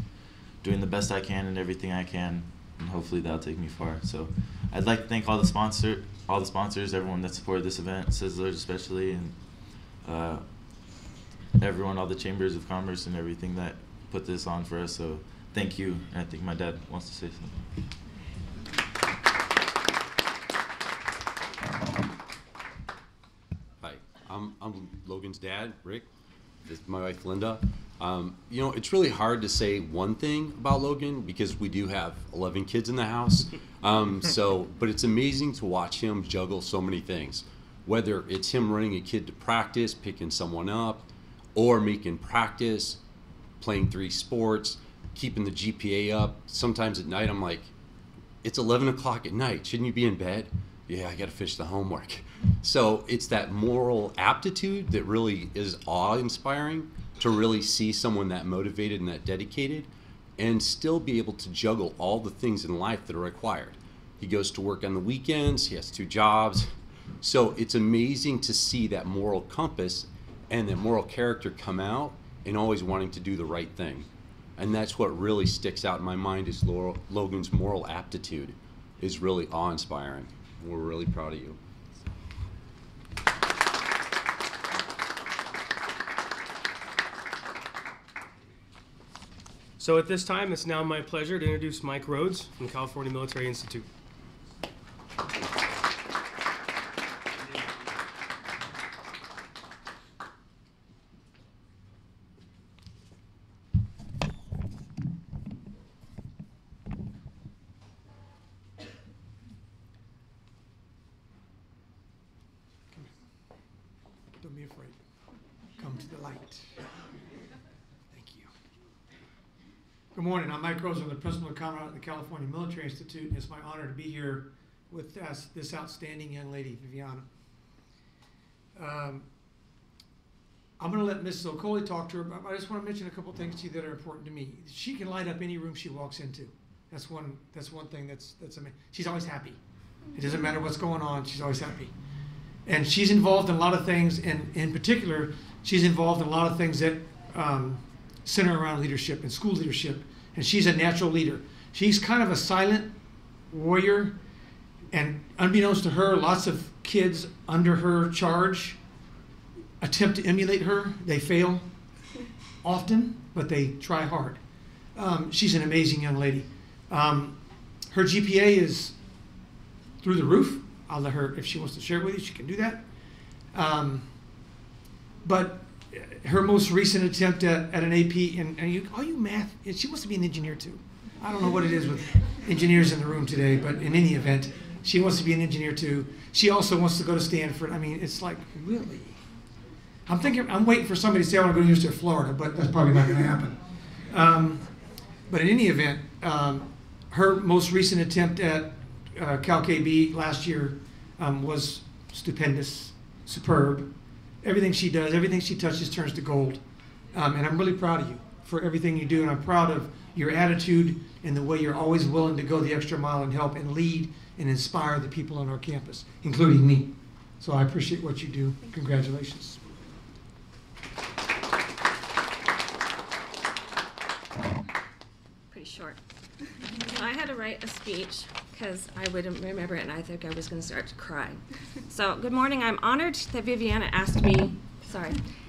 doing the best I can and everything I can, and hopefully that'll take me far. So I'd like to thank all the sponsors, everyone that supported this event, Sizzlers especially, and everyone, all the chambers of commerce and everything that put this on for us. So thank you. And I think my dad wants to say something. Hi, I'm Logan's dad, Rick. This is my wife, Linda. You know, it's really hard to say one thing about Logan because we do have 11 kids in the house. But it's amazing to watch him juggle so many things. Whether it's him running a kid to practice, picking someone up, or making practice, playing 3 sports, keeping the GPA up. Sometimes at night I'm like, it's 11 o'clock at night. Shouldn't you be in bed? Yeah, I got to finish the homework. So it's that moral aptitude that really is awe-inspiring, to really see someone that motivated and that dedicated and still be able to juggle all the things in life that are required. He goes to work on the weekends. He has 2 jobs. So it's amazing to see that moral compass and that moral character come out and always wanting to do the right thing. And that's what really sticks out in my mind is Logan's moral aptitude is really awe-inspiring. We're really proud of you. So at this time, it's now my pleasure to introduce Mike Rhodes from the California Military Institute. Don't be afraid. Come to the light. Thank you. Good morning. I'm Mike Rhodes. I'm the principal of the California Military Institute, and it's my honor to be here with this outstanding young lady, Viviana. I'm going to let Mrs. Okoli talk to her, but I just want to mention a couple things to you that are important to me. She can light up any room she walks into. That's one thing that's amazing. She's always happy. It doesn't matter what's going on. She's always happy. And she's involved in a lot of things, and in particular, She's involved in a lot of things that center around leadership and school leadership, and she's a natural leader. She's kind of a silent warrior, and unbeknownst to her, lots of kids under her charge attempt to emulate her. They fail often, but they try hard. She's an amazing young lady. Her GPA is through the roof. I'll let her, if she wants to share it with you, she can do that. But her most recent attempt at an AP, and you math, she wants to be an engineer too. I don't know what it is with engineers in the room today, but in any event, she wants to be an engineer too. She also wants to go to Stanford. I mean, it's like, really? I'm waiting for somebody to say I want to go to the University of Florida, but that's probably not going to happen. But in any event, her most recent attempt at Cal KB last year was stupendous, superb. Everything she does, everything she touches turns to gold. And I'm really proud of you for everything you do, and I'm proud of your attitude and the way you're always willing to go the extra mile and help and lead and inspire the people on our campus, including me. So I appreciate what you do. Congratulations. Pretty short. So I had to write a speech because I wouldn't remember it, and I think I was going to start to cry. So good morning. I'm honored that Viviana asked me,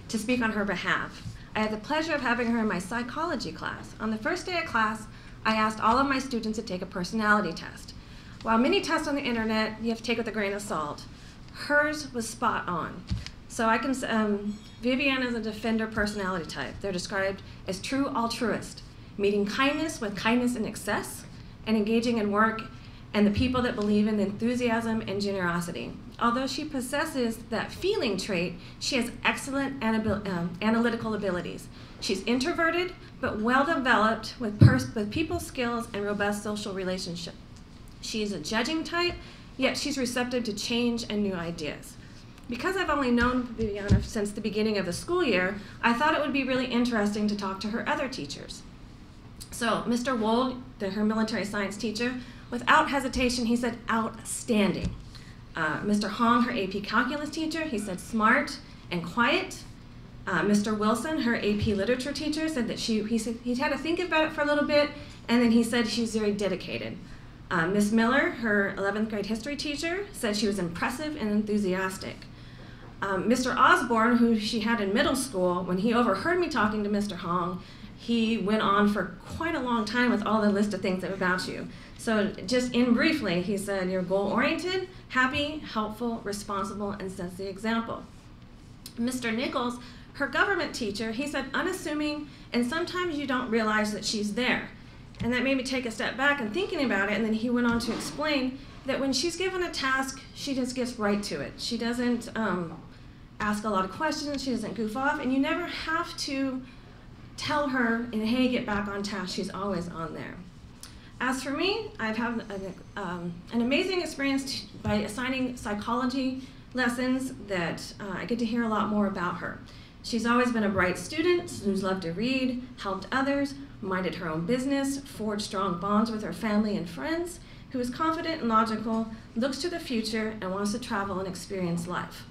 to speak on her behalf. I had the pleasure of having her in my psychology class. On the first day of class, I asked all of my students to take a personality test. While many tests on the internet you have to take with a grain of salt, hers was spot on. So I can, Viviana is a defender personality type. They're described as true altruist, meeting kindness with kindness in excess, and engaging in work and the people that believe in enthusiasm and generosity. Although she possesses that feeling trait, she has excellent analytical abilities. She's introverted, but well-developed with people skills and robust social relationships. She's a judging type, yet she's receptive to change and new ideas. Because I've only known Viviana since the beginning of the school year, I thought it would be really interesting to talk to her other teachers. So Mr. Wold, her military science teacher, without hesitation, he said outstanding. Mr. Hong, her AP calculus teacher, he said smart and quiet. Mr. Wilson, her AP literature teacher, said that he had to think about it for a little bit, and then he said she's very dedicated. Miss Miller, her 11th grade history teacher, said she was impressive and enthusiastic. Mr. Osborne, who she had in middle school, when he overheard me talking to Mr. Hong, he went on for quite a long time with all the list of things about you. So just in briefly, he said, you're goal-oriented, happy, helpful, responsible, and sets the example. Mr. Nichols, her government teacher, he said unassuming, and sometimes you don't realize that she's there. And that made me take a step back and thinking about it, and then he went on to explain that when she's given a task, she just gets right to it. She doesn't ask a lot of questions, she doesn't goof off, and you never have to tell her, hey, get back on task. She's always on there. As for me, I've had an amazing experience by assigning psychology lessons that I get to hear a lot more about her. She's always been a bright student who's loved to read, helped others, minded her own business, forged strong bonds with her family and friends, who is confident and logical, looks to the future, and wants to travel and experience life.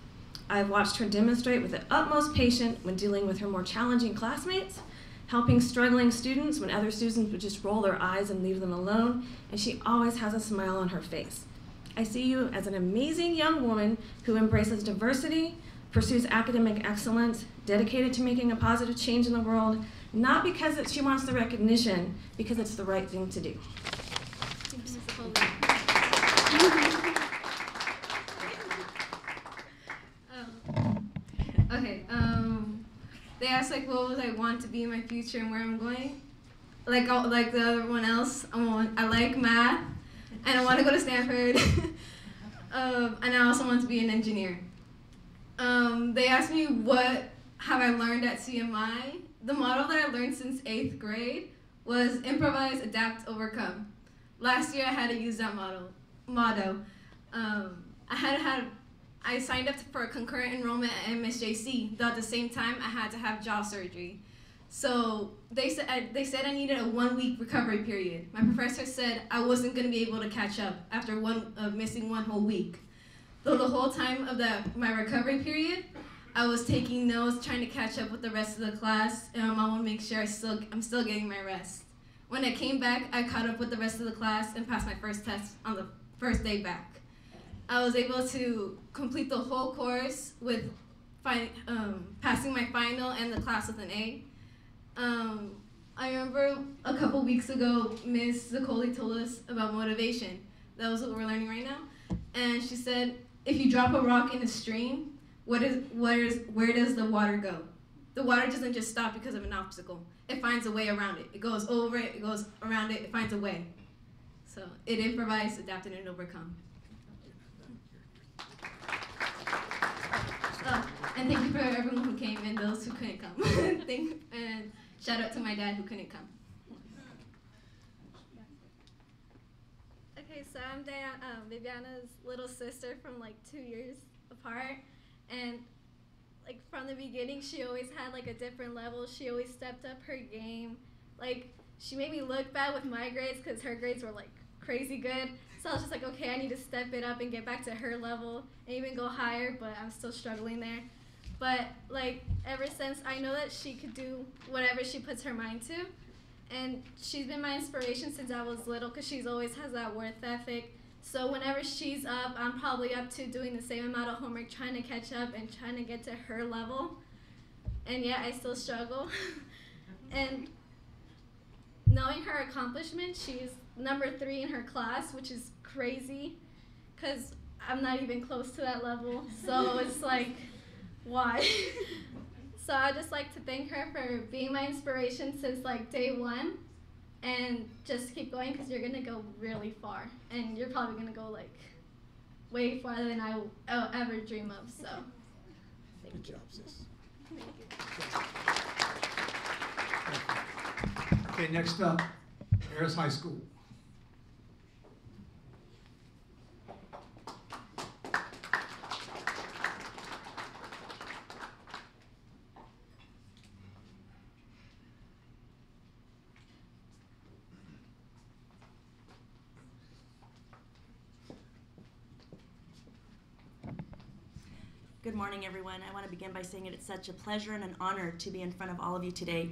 I've watched her demonstrate with the utmost patience when dealing with her more challenging classmates, helping struggling students when other students would just roll their eyes and leave them alone, and she always has a smile on her face. I see you as an amazing young woman who embraces diversity, pursues academic excellence, dedicated to making a positive change in the world, not because she wants the recognition, because it's the right thing to do. Okay, they asked like what would I want to be in my future and where I'm going. Like the other one else, I like math, and I want to go to Stanford, and I also want to be an engineer. They asked me what have I learned at CMI. The model that I learned since 8th grade was improvise, adapt, overcome. Last year I had to use that motto. I signed up for a concurrent enrollment at MSJC, though at the same time I had to have jaw surgery. So they said I needed a 1-week recovery period. My professor said I wasn't going to be able to catch up after missing 1 whole week. Though the whole time of my recovery period, I was taking notes, trying to catch up with the rest of the class, and my mom would make sure I'm still getting my rest. When I came back, I caught up with the rest of the class and passed my first test on the first day back. I was able to complete the whole course with passing my final and the class with an A. I remember a couple weeks ago, Ms. Zaccoli told us about motivation. That was what we're learning right now. And she said, if you drop a rock in a stream, where does the water go? The water doesn't just stop because of an obstacle. It finds a way around it. It goes over it, it goes around it, it finds a way. So it improvised, adapted, and overcome. And thank you for everyone who came and those who couldn't come. And shout out to my dad who couldn't come. Okay, so I'm Viviana's little sister from like 2 years apart, and like from the beginning she always had like a different level. She always stepped up her game. Like she made me look bad with my grades because her grades were like crazy good. So I was just like, okay, I need to step it up and get back to her level and even go higher, but I'm still struggling there. But like ever since, I know that she could do whatever she puts her mind to. And she's been my inspiration since I was little because she's always has that work ethic. So whenever she's up, I'm probably up to doing the same amount of homework, trying to catch up and trying to get to her level. And yet I still struggle. And knowing her accomplishment, she's number 3 in her class, which is crazy because I'm not even close to that level. So it's like, why? So I just like to thank her for being my inspiration since like day 1, and just keep going because you're gonna go really far, and you're probably gonna go like way farther than I'll ever dream of. So Good job, sis. Okay, next up, Paris High School. Good morning, everyone. I want to begin by saying it's such a pleasure and an honor to be in front of all of you today,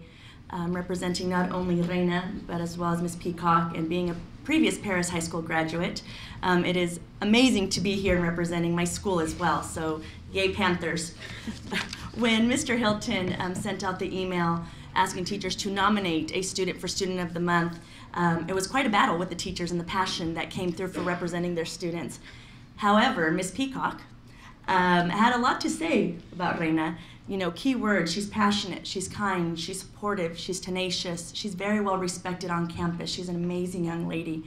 representing not only Reina, but as well as Ms. Peacock, and being a previous Paris High School graduate. It is amazing to be here and representing my school as well, so yay Panthers. When Mr. Hilton sent out the email asking teachers to nominate a student for Student of the Month, it was quite a battle with the teachers and the passion that came through for representing their students. However, Ms. Peacock had a lot to say about Reina. You know, key words: she's passionate, she's kind, she's supportive, she's tenacious, she's very well respected on campus, she's an amazing young lady.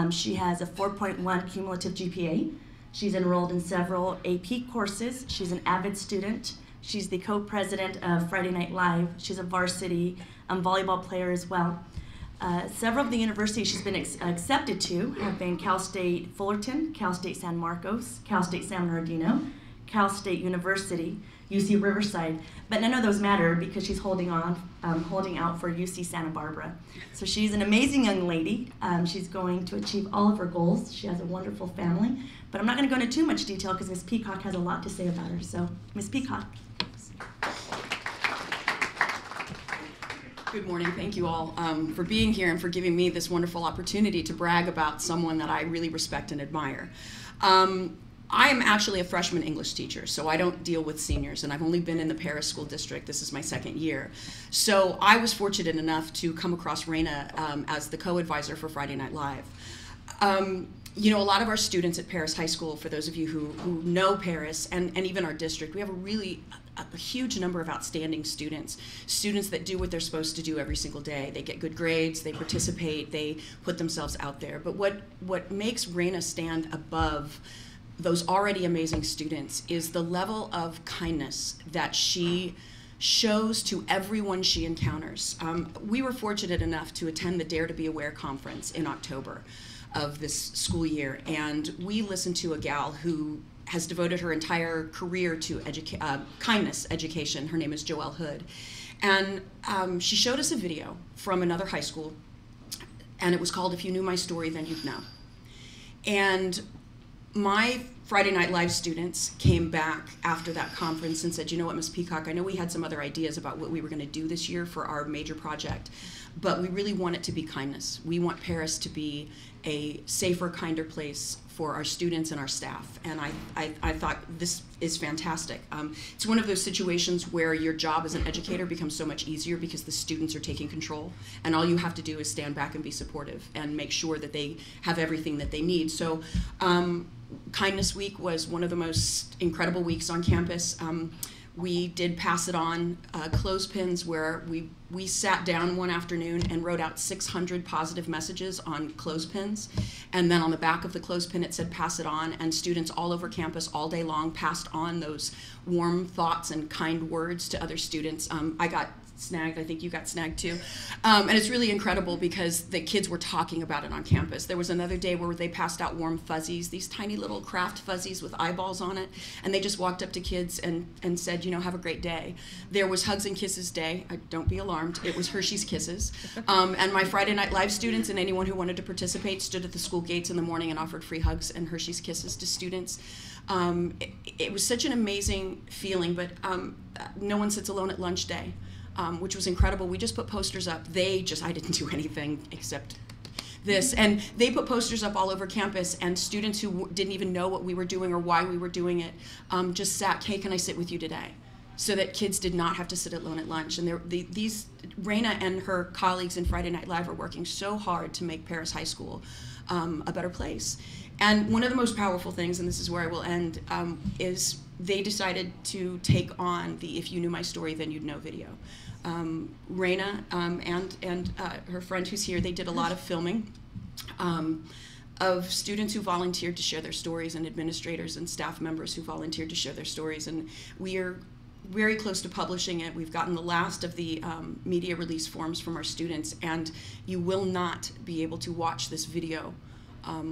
She has a 4.1 cumulative GPA. She's enrolled in several AP courses. She's an avid student. She's the co-president of Friday Night Live. She's a varsity volleyball player as well. Several of the universities she's been accepted to have been Cal State Fullerton, Cal State San Marcos, Cal State San Bernardino, Cal State University, UC Riverside, but none of those matter because she's holding out for UC Santa Barbara. So she's an amazing young lady. She's going to achieve all of her goals. She has a wonderful family, but I'm not going to go into too much detail because Ms. Peacock has a lot to say about her. So, Ms. Peacock. Good morning. Thank you all for being here and for giving me this wonderful opportunity to brag about someone that I really respect and admire. I am actually a freshman English teacher, so I don't deal with seniors, and I've only been in the Paris School District. This is my 2nd year. So I was fortunate enough to come across Reina as the co-advisor for Friday Night Live. You know, a lot of our students at Paris High School, for those of you who know Paris and even our district, we have a huge number of outstanding students that do what they're supposed to do every single day. They get good grades, they participate, they put themselves out there. But what makes Reina stand above those already amazing students is the level of kindness that she shows to everyone she encounters. We were fortunate enough to attend the Dare to Be Aware conference in October of this school year, and we listened to a gal who has devoted her entire career to kindness education. Her name is Joelle Hood. And she showed us a video from another high school, and it was called If You Knew My Story, Then You'd Know. And Friday Night Live students came back after that conference and said, you know what, Ms. Peacock, I know we had some other ideas about what we were going to do this year for our major project, but we really want it to be kindness. We want Paris to be a safer, kinder place for our students and our staff. And I thought this is fantastic. It's one of those situations where your job as an educator becomes so much easier because the students are taking control, and all you have to do is stand back and be supportive and make sure that they have everything that they need. So Kindness Week was one of the most incredible weeks on campus. We did pass it on clothespins where we sat down one afternoon and wrote out 600 positive messages on clothespins. And then on the back of the clothespin it said pass it on, and students all over campus all day long passed on those warm thoughts and kind words to other students. I got snagged. I think you got snagged too. And it's really incredible because the kids were talking about it on campus. There was another day where they passed out warm fuzzies, these tiny little craft fuzzies with eyeballs on it, and they just walked up to kids and said, you know, have a great day. There was Hugs and Kisses Day. Don't be alarmed. It was Hershey's Kisses. And my Friday Night Live students and anyone who wanted to participate stood at the school gates in the morning and offered free hugs and Hershey's Kisses to students. It was such an amazing feeling, but no one sits alone at lunch day. Which was incredible. We just put posters up. I didn't do anything except this. And they put posters up all over campus, and students who didn't even know what we were doing or why we were doing it just sat, hey, can I sit with you today? So that kids did not have to sit alone at lunch. And Raina and her colleagues in Friday Night Live are working so hard to make Paris High School a better place. And one of the most powerful things, and this is where I will end, is they decided to take on the If You Knew My Story, Then You'd Know video. Raina and her friend who's here, they did a lot of filming of students who volunteered to share their stories and administrators and staff members who volunteered to share their stories. And we are very close to publishing it. We've gotten the last of the media release forms from our students, and you will not be able to watch this video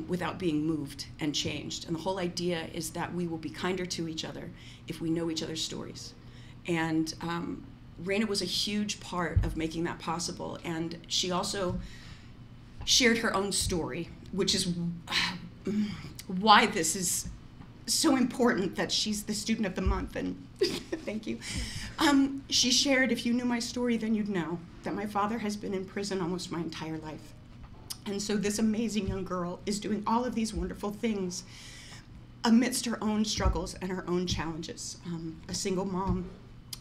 without being moved and changed. And the whole idea is that we will be kinder to each other if we know each other's stories. And Raina was a huge part of making that possible, and she also shared her own story, which is why this is so important that she's the student of the month, and thank you. She shared, if you knew my story, then you'd know that my father has been in prison almost my entire life. And so this amazing young girl is doing all of these wonderful things amidst her own struggles and her own challenges. A single mom,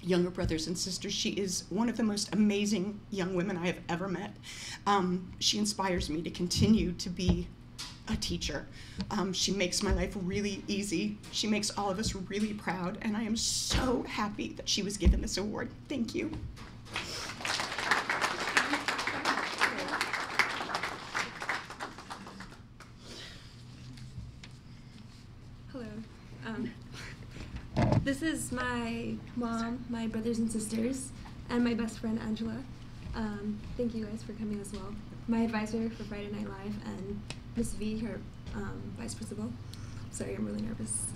younger brothers and sisters. She is one of the most amazing young women I have ever met. She inspires me to continue to be a teacher. She makes my life really easy. She makes all of us really proud, and I am so happy that she was given this award. Thank you. Hello. This is my mom, my brothers and sisters, and my best friend, Angela. Thank you guys for coming as well. My advisor for Friday Night Live, and Miss V, her vice principal. Sorry, I'm really nervous.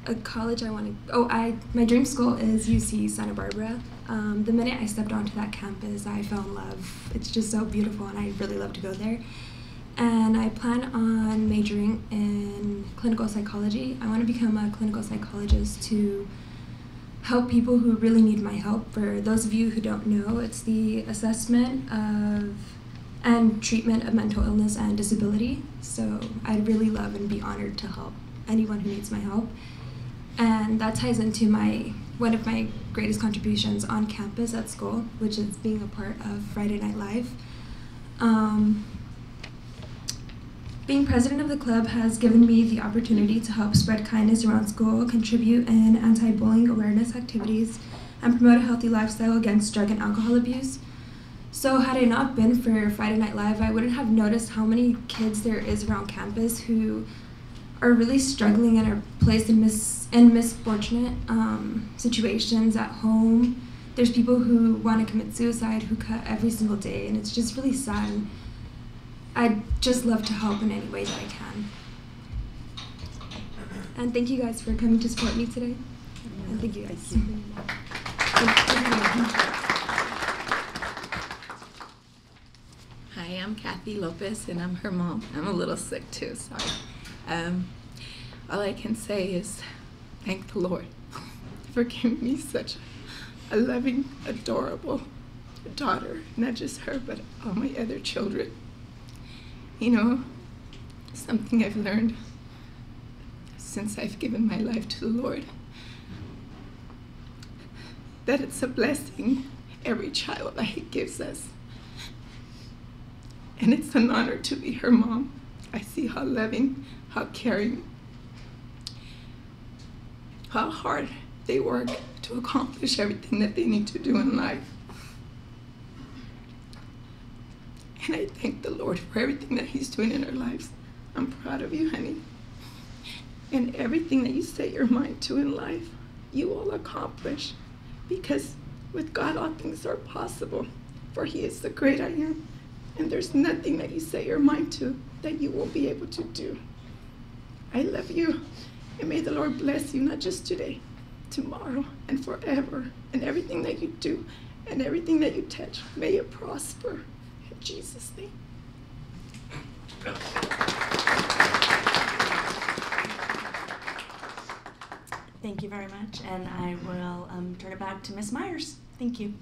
A college I want to, my dream school is UC Santa Barbara. The minute I stepped onto that campus, I fell in love. It's just so beautiful, and I really love to go there. And I plan on majoring in clinical psychology. I want to become a clinical psychologist to help people who really need my help. For those of you who don't know, it's the assessment of and treatment of mental illness and disability. So I'd really love and be honored to help anyone who needs my help. And that ties into one of my greatest contributions on campus at school, which is being a part of Friday Night Live. Being president of the club has given me the opportunity to help spread kindness around school, contribute in anti-bullying awareness activities, and promote a healthy lifestyle against drug and alcohol abuse. So had I not been for Friday Night Live, I wouldn't have noticed how many kids there is around campus who are really struggling and are placed in misfortunate situations at home. There's people who want to commit suicide who cut every single day, and it's just really sad. And I'd just love to help in any way that I can. And thank you guys for coming to support me today. And thank you guys. Hi, I'm Kathy Kathy Lopez, and I'm her mom. I'm a little sick too, sorry. All I can say is thank the Lord for giving me such a loving, adorable daughter. Not just her, but all my other children. You know, something I've learned since I've given my life to the Lord, that it's a blessing every child that He gives us. And it's an honor to be her mom. I see how loving, how caring, how hard they work to accomplish everything that they need to do in life. And I thank the Lord for everything that He's doing in our lives. I'm proud of you, honey. And everything that you set your mind to in life, you will accomplish. Because with God, all things are possible. For He is the great I am. And there's nothing that you set your mind to that you won't be able to do. I love you. And may the Lord bless you, not just today, tomorrow, and forever. And everything that you do and everything that you touch, may it prosper. In Jesus' name. Thank you very much, and I will turn it back to Ms. Myers. Thank you.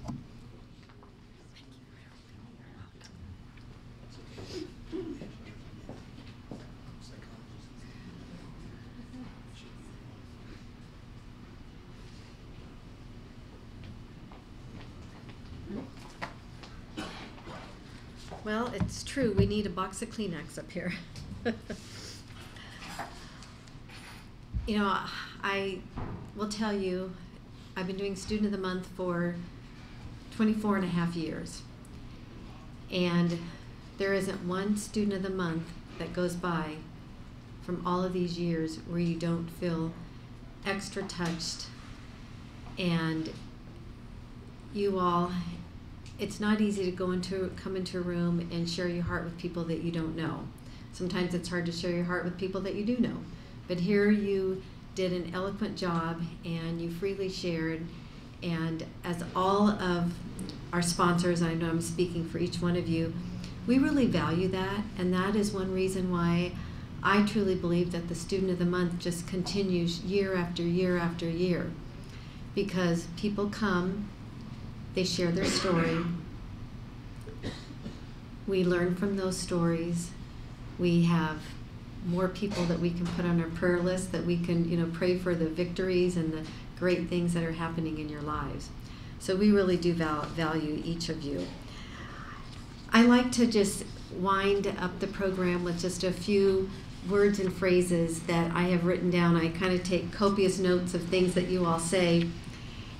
Well, it's true, we need a box of Kleenex up here. You know, I will tell you, I've been doing Student of the Month for 24 and a half years. And there isn't one Student of the Month that goes by from all of these years where you don't feel extra touched. And you all, it's not easy to come into a room and share your heart with people that you don't know. Sometimes it's hard to share your heart with people that you do know. But here you did an eloquent job and you freely shared. And as all of our sponsors, I know I'm speaking for each one of you, we really value that. And that is one reason why I truly believe that the Student of the Month just continues year after year after year. Because people come, they share their story. We learn from those stories. We have more people that we can put on our prayer list, that we can, you know, pray for the victories and the great things that are happening in your lives. So we really do value each of you. I like to just wind up the program with just a few words and phrases that I have written down. I kind of take copious notes of things that you all say.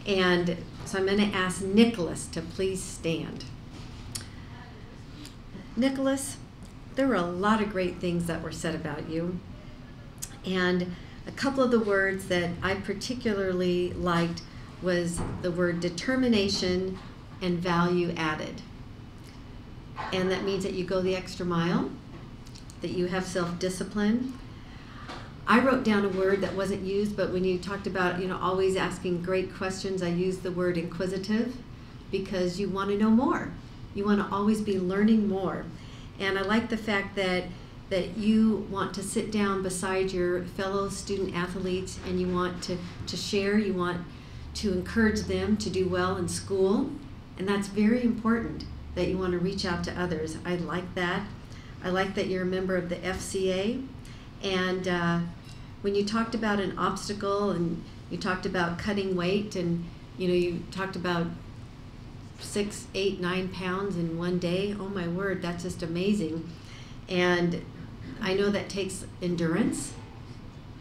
And so I'm going to ask Nicholas to please stand. Nicholas, there were a lot of great things that were said about you. And a couple of the words that I particularly liked was the word determination and value added. And that means that you go the extra mile, that you have self-discipline. I wrote down a word that wasn't used, but when you talked about, you know, always asking great questions, I used the word inquisitive, because you want to know more. You want to always be learning more. And I like the fact that you want to sit down beside your fellow student athletes and you want to share, you want to encourage them to do well in school. And that's very important, that you want to reach out to others. I like that. I like that you're a member of the FCA. And when you talked about an obstacle and you talked about cutting weight and, you know, you talked about 6, 8, 9 pounds in one day, oh my word, that's just amazing. And I know that takes endurance,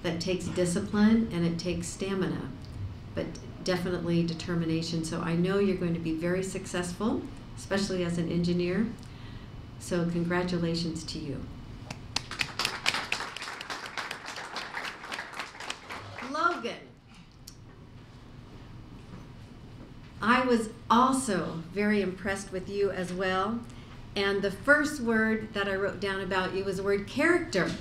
that takes discipline, and it takes stamina, but definitely determination. So I know you're going to be very successful, especially as an engineer. So congratulations to you. Logan. I was also very impressed with you as well. And the first word that I wrote down about you was the word character.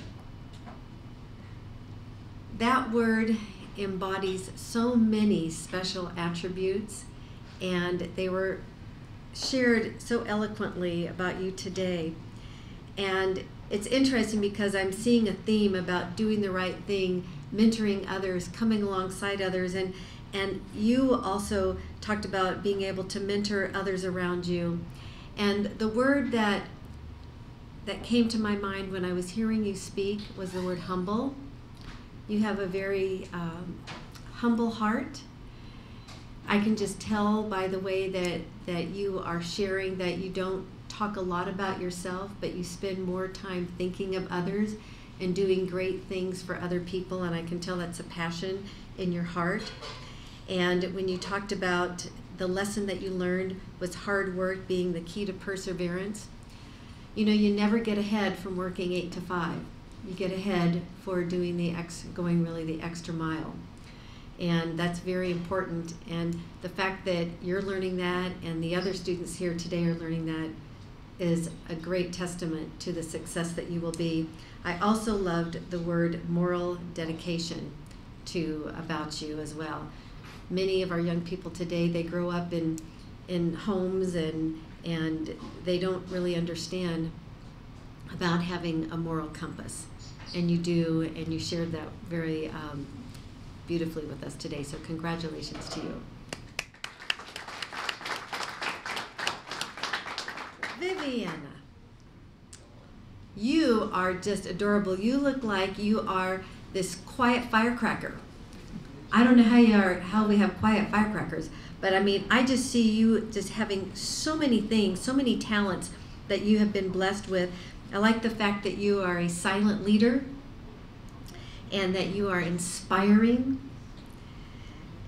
That word embodies so many special attributes, and they were shared so eloquently about you today. And it's interesting because I'm seeing a theme about doing the right thing, mentoring others, coming alongside others, and you also talked about being able to mentor others around you. And the word that came to my mind when I was hearing you speak was the word humble. You have a very humble heart. I can just tell by the way that you are sharing that you don't talk a lot about yourself, but you spend more time thinking of others and doing great things for other people, and I can tell that's a passion in your heart. And when you talked about the lesson that you learned was hard work being the key to perseverance, you know, you never get ahead from working 8 to 5. You get ahead for doing going really the extra mile. And that's very important. And the fact that you're learning that and the other students here today are learning that is a great testament to the success that you will be. I also loved the word moral dedication about you as well. Many of our young people today, they grow up in homes and they don't really understand about having a moral compass. And you do, and you shared that very beautifully with us today, so congratulations to you. Viviana, you are just adorable. You look like you are this quiet firecracker. I don't know how we have quiet firecrackers, but I mean, I just see you just having so many things, so many talents that you have been blessed with. I like the fact that you are a silent leader and that you are inspiring,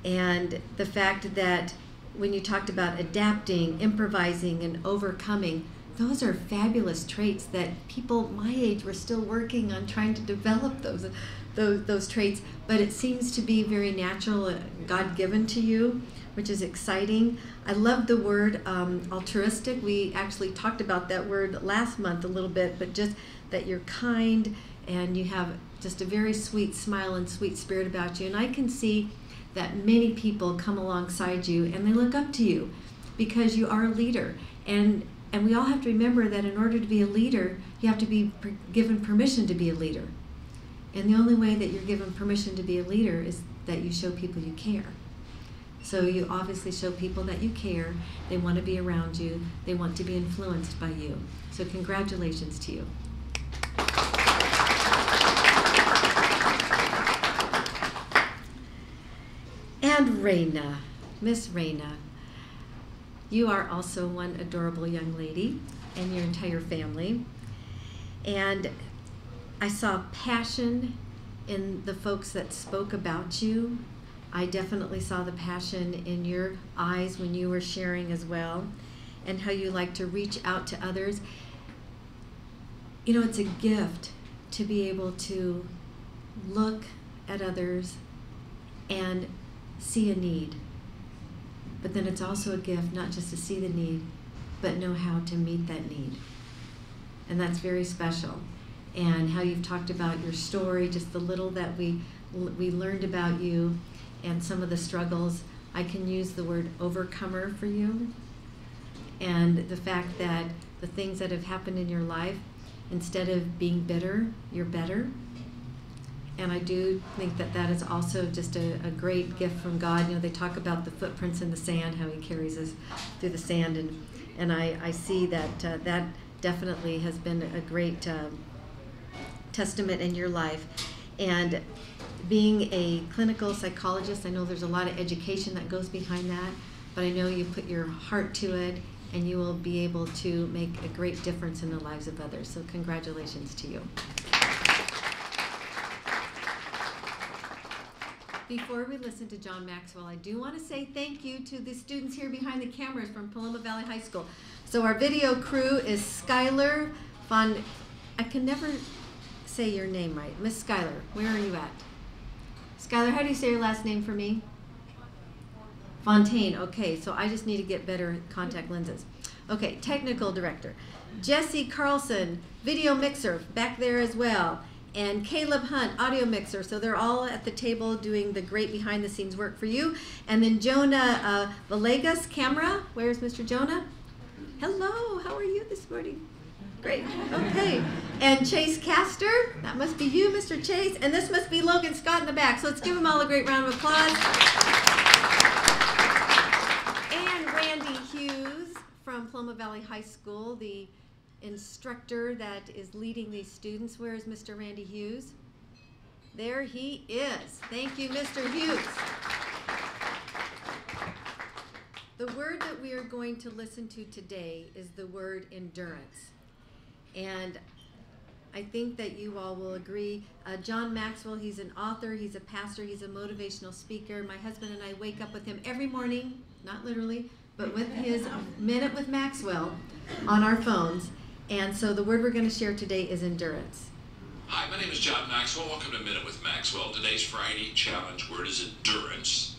and the fact that when you talked about adapting, improvising, and overcoming, those are fabulous traits that people my age were still working on trying to develop those traits, but it seems to be very natural, God-given to you, which is exciting. I love the word altruistic. We actually talked about that word last month a little bit, but just that you're kind and you have just a very sweet smile and sweet spirit about you. And I can see that many people come alongside you and they look up to you because you are a leader. And we all have to remember that in order to be a leader, you have to be given permission to be a leader. And the only way that you're given permission to be a leader is that you show people you care. So you obviously show people that you care, they want to be around you, they want to be influenced by you. So congratulations to you. And Raina, Miss Raina, you are also one adorable young lady and your entire family. And I saw passion in the folks that spoke about you. I definitely saw the passion in your eyes when you were sharing as well, and how you like to reach out to others. You know, it's a gift to be able to look at others and see a need. But then it's also a gift not just to see the need, but know how to meet that need. And that's very special. And how you've talked about your story, just the little that we learned about you and some of the struggles. I can use the word overcomer for you. And the fact that the things that have happened in your life, instead of being bitter, you're better. And I do think that that is also just a great gift from God. You know, they talk about the footprints in the sand, how he carries us through the sand. And I see that that definitely has been a great testament in your life. And being a clinical psychologist, I know there's a lot of education that goes behind that, but I know you put your heart to it and you will be able to make a great difference in the lives of others. So congratulations to you. Before we listen to John Maxwell, I do want to say thank you to the students here behind the cameras from Paloma Valley High School. So our video crew is Skylar Von, I can never say your name right. Miss Skylar, where are you at? Skylar, how do you say your last name for me? Fontaine, okay, so I just need to get better contact lenses. Okay, technical director. Jesse Carlson, video mixer, back there as well. And Caleb Hunt, audio mixer. So they're all at the table doing the great behind the scenes work for you. And then Jonah Villegas, camera. Where's Mr. Jonah? Hello, how are you this morning? Great. Okay. And Chase Castor, that must be you, Mr. Chase. And this must be Logan Scott in the back. So let's give them all a great round of applause. And Randy Hughes from Paloma Valley High School, the instructor that is leading these students. Where is Mr. Randy Hughes? There he is. Thank you, Mr. Hughes. The word that we are going to listen to today is the word endurance. And I think that you all will agree. John Maxwell, he's an author, he's a pastor, he's a motivational speaker. My husband and I wake up with him every morning, not literally, but with his Minute with Maxwell on our phones. And so the word we're going to share today is endurance. Hi, my name is John Maxwell. Welcome to Minute with Maxwell. Today's Friday challenge word is endurance.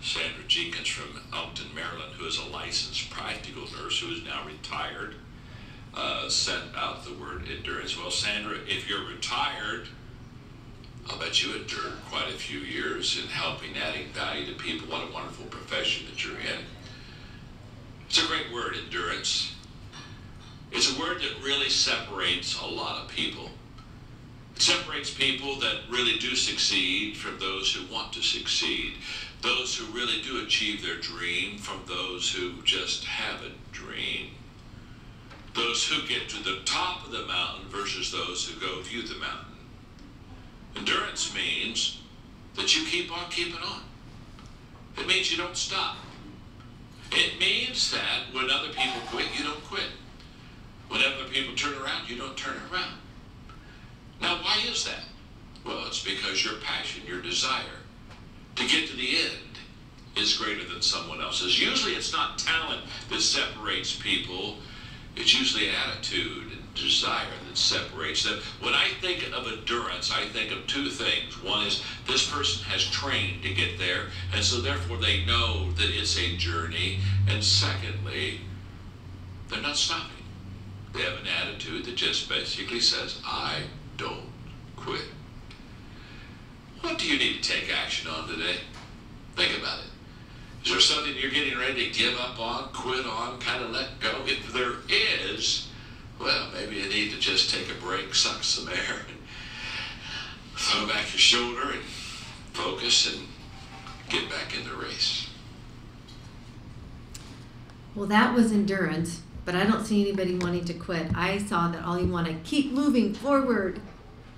Sandra Jenkins from Elkton, Maryland, who is a licensed practical nurse who is now retired, sent out the word endurance. Well, Sandra, if you're retired, I'll bet you endured quite a few years in helping, adding value to people. What a wonderful profession that you're in. It's a great word, endurance. It's a word that really separates a lot of people. It separates people that really do succeed from those who want to succeed. Those who really do achieve their dream from those who just have a dream. Those who get to the top of the mountain versus those who go view the mountain. Endurance means that you keep on keeping on. It means you don't stop. It means that when other people quit, you don't quit. When other people turn around, you don't turn around. Now, why is that? Well, it's because your passion, your desire to get to the end is greater than someone else's. Usually it's not talent that separates people. It's usually attitude and desire that separates them. When I think of endurance, I think of two things. One is this person has trained to get there, and so therefore they know that it's a journey. And secondly, they're not stopping. They have an attitude that just basically says, I don't quit. What do you need to take action on today? Think about it. Is there something you're getting ready to give up on, quit on, kind of let go? If there is, well, maybe you need to just take a break, suck some air, and throw back your shoulder and focus and get back in the race. Well, that was endurance, but I don't see anybody wanting to quit. I saw that all you want to keep moving forward.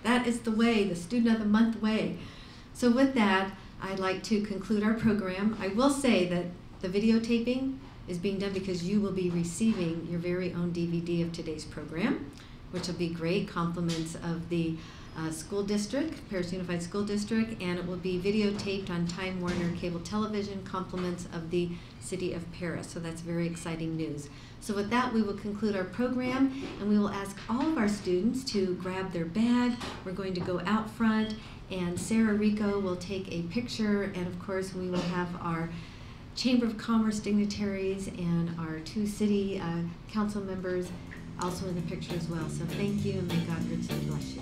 That is the way, the Student of the Month way. So with that, I'd like to conclude our program. I will say that the videotaping is being done because you will be receiving your very own DVD of today's program, which will be great compliments of the school district, Paris Unified School District, and it will be videotaped on Time Warner Cable Television, compliments of the City of Paris. So that's very exciting news. So with that, we will conclude our program, and we will ask all of our students to grab their bag. We're going to go out front, and Sarah Rico will take a picture, and of course we will have our Chamber of Commerce dignitaries and our two city council members also in the picture as well. So thank you, and may God richly bless you.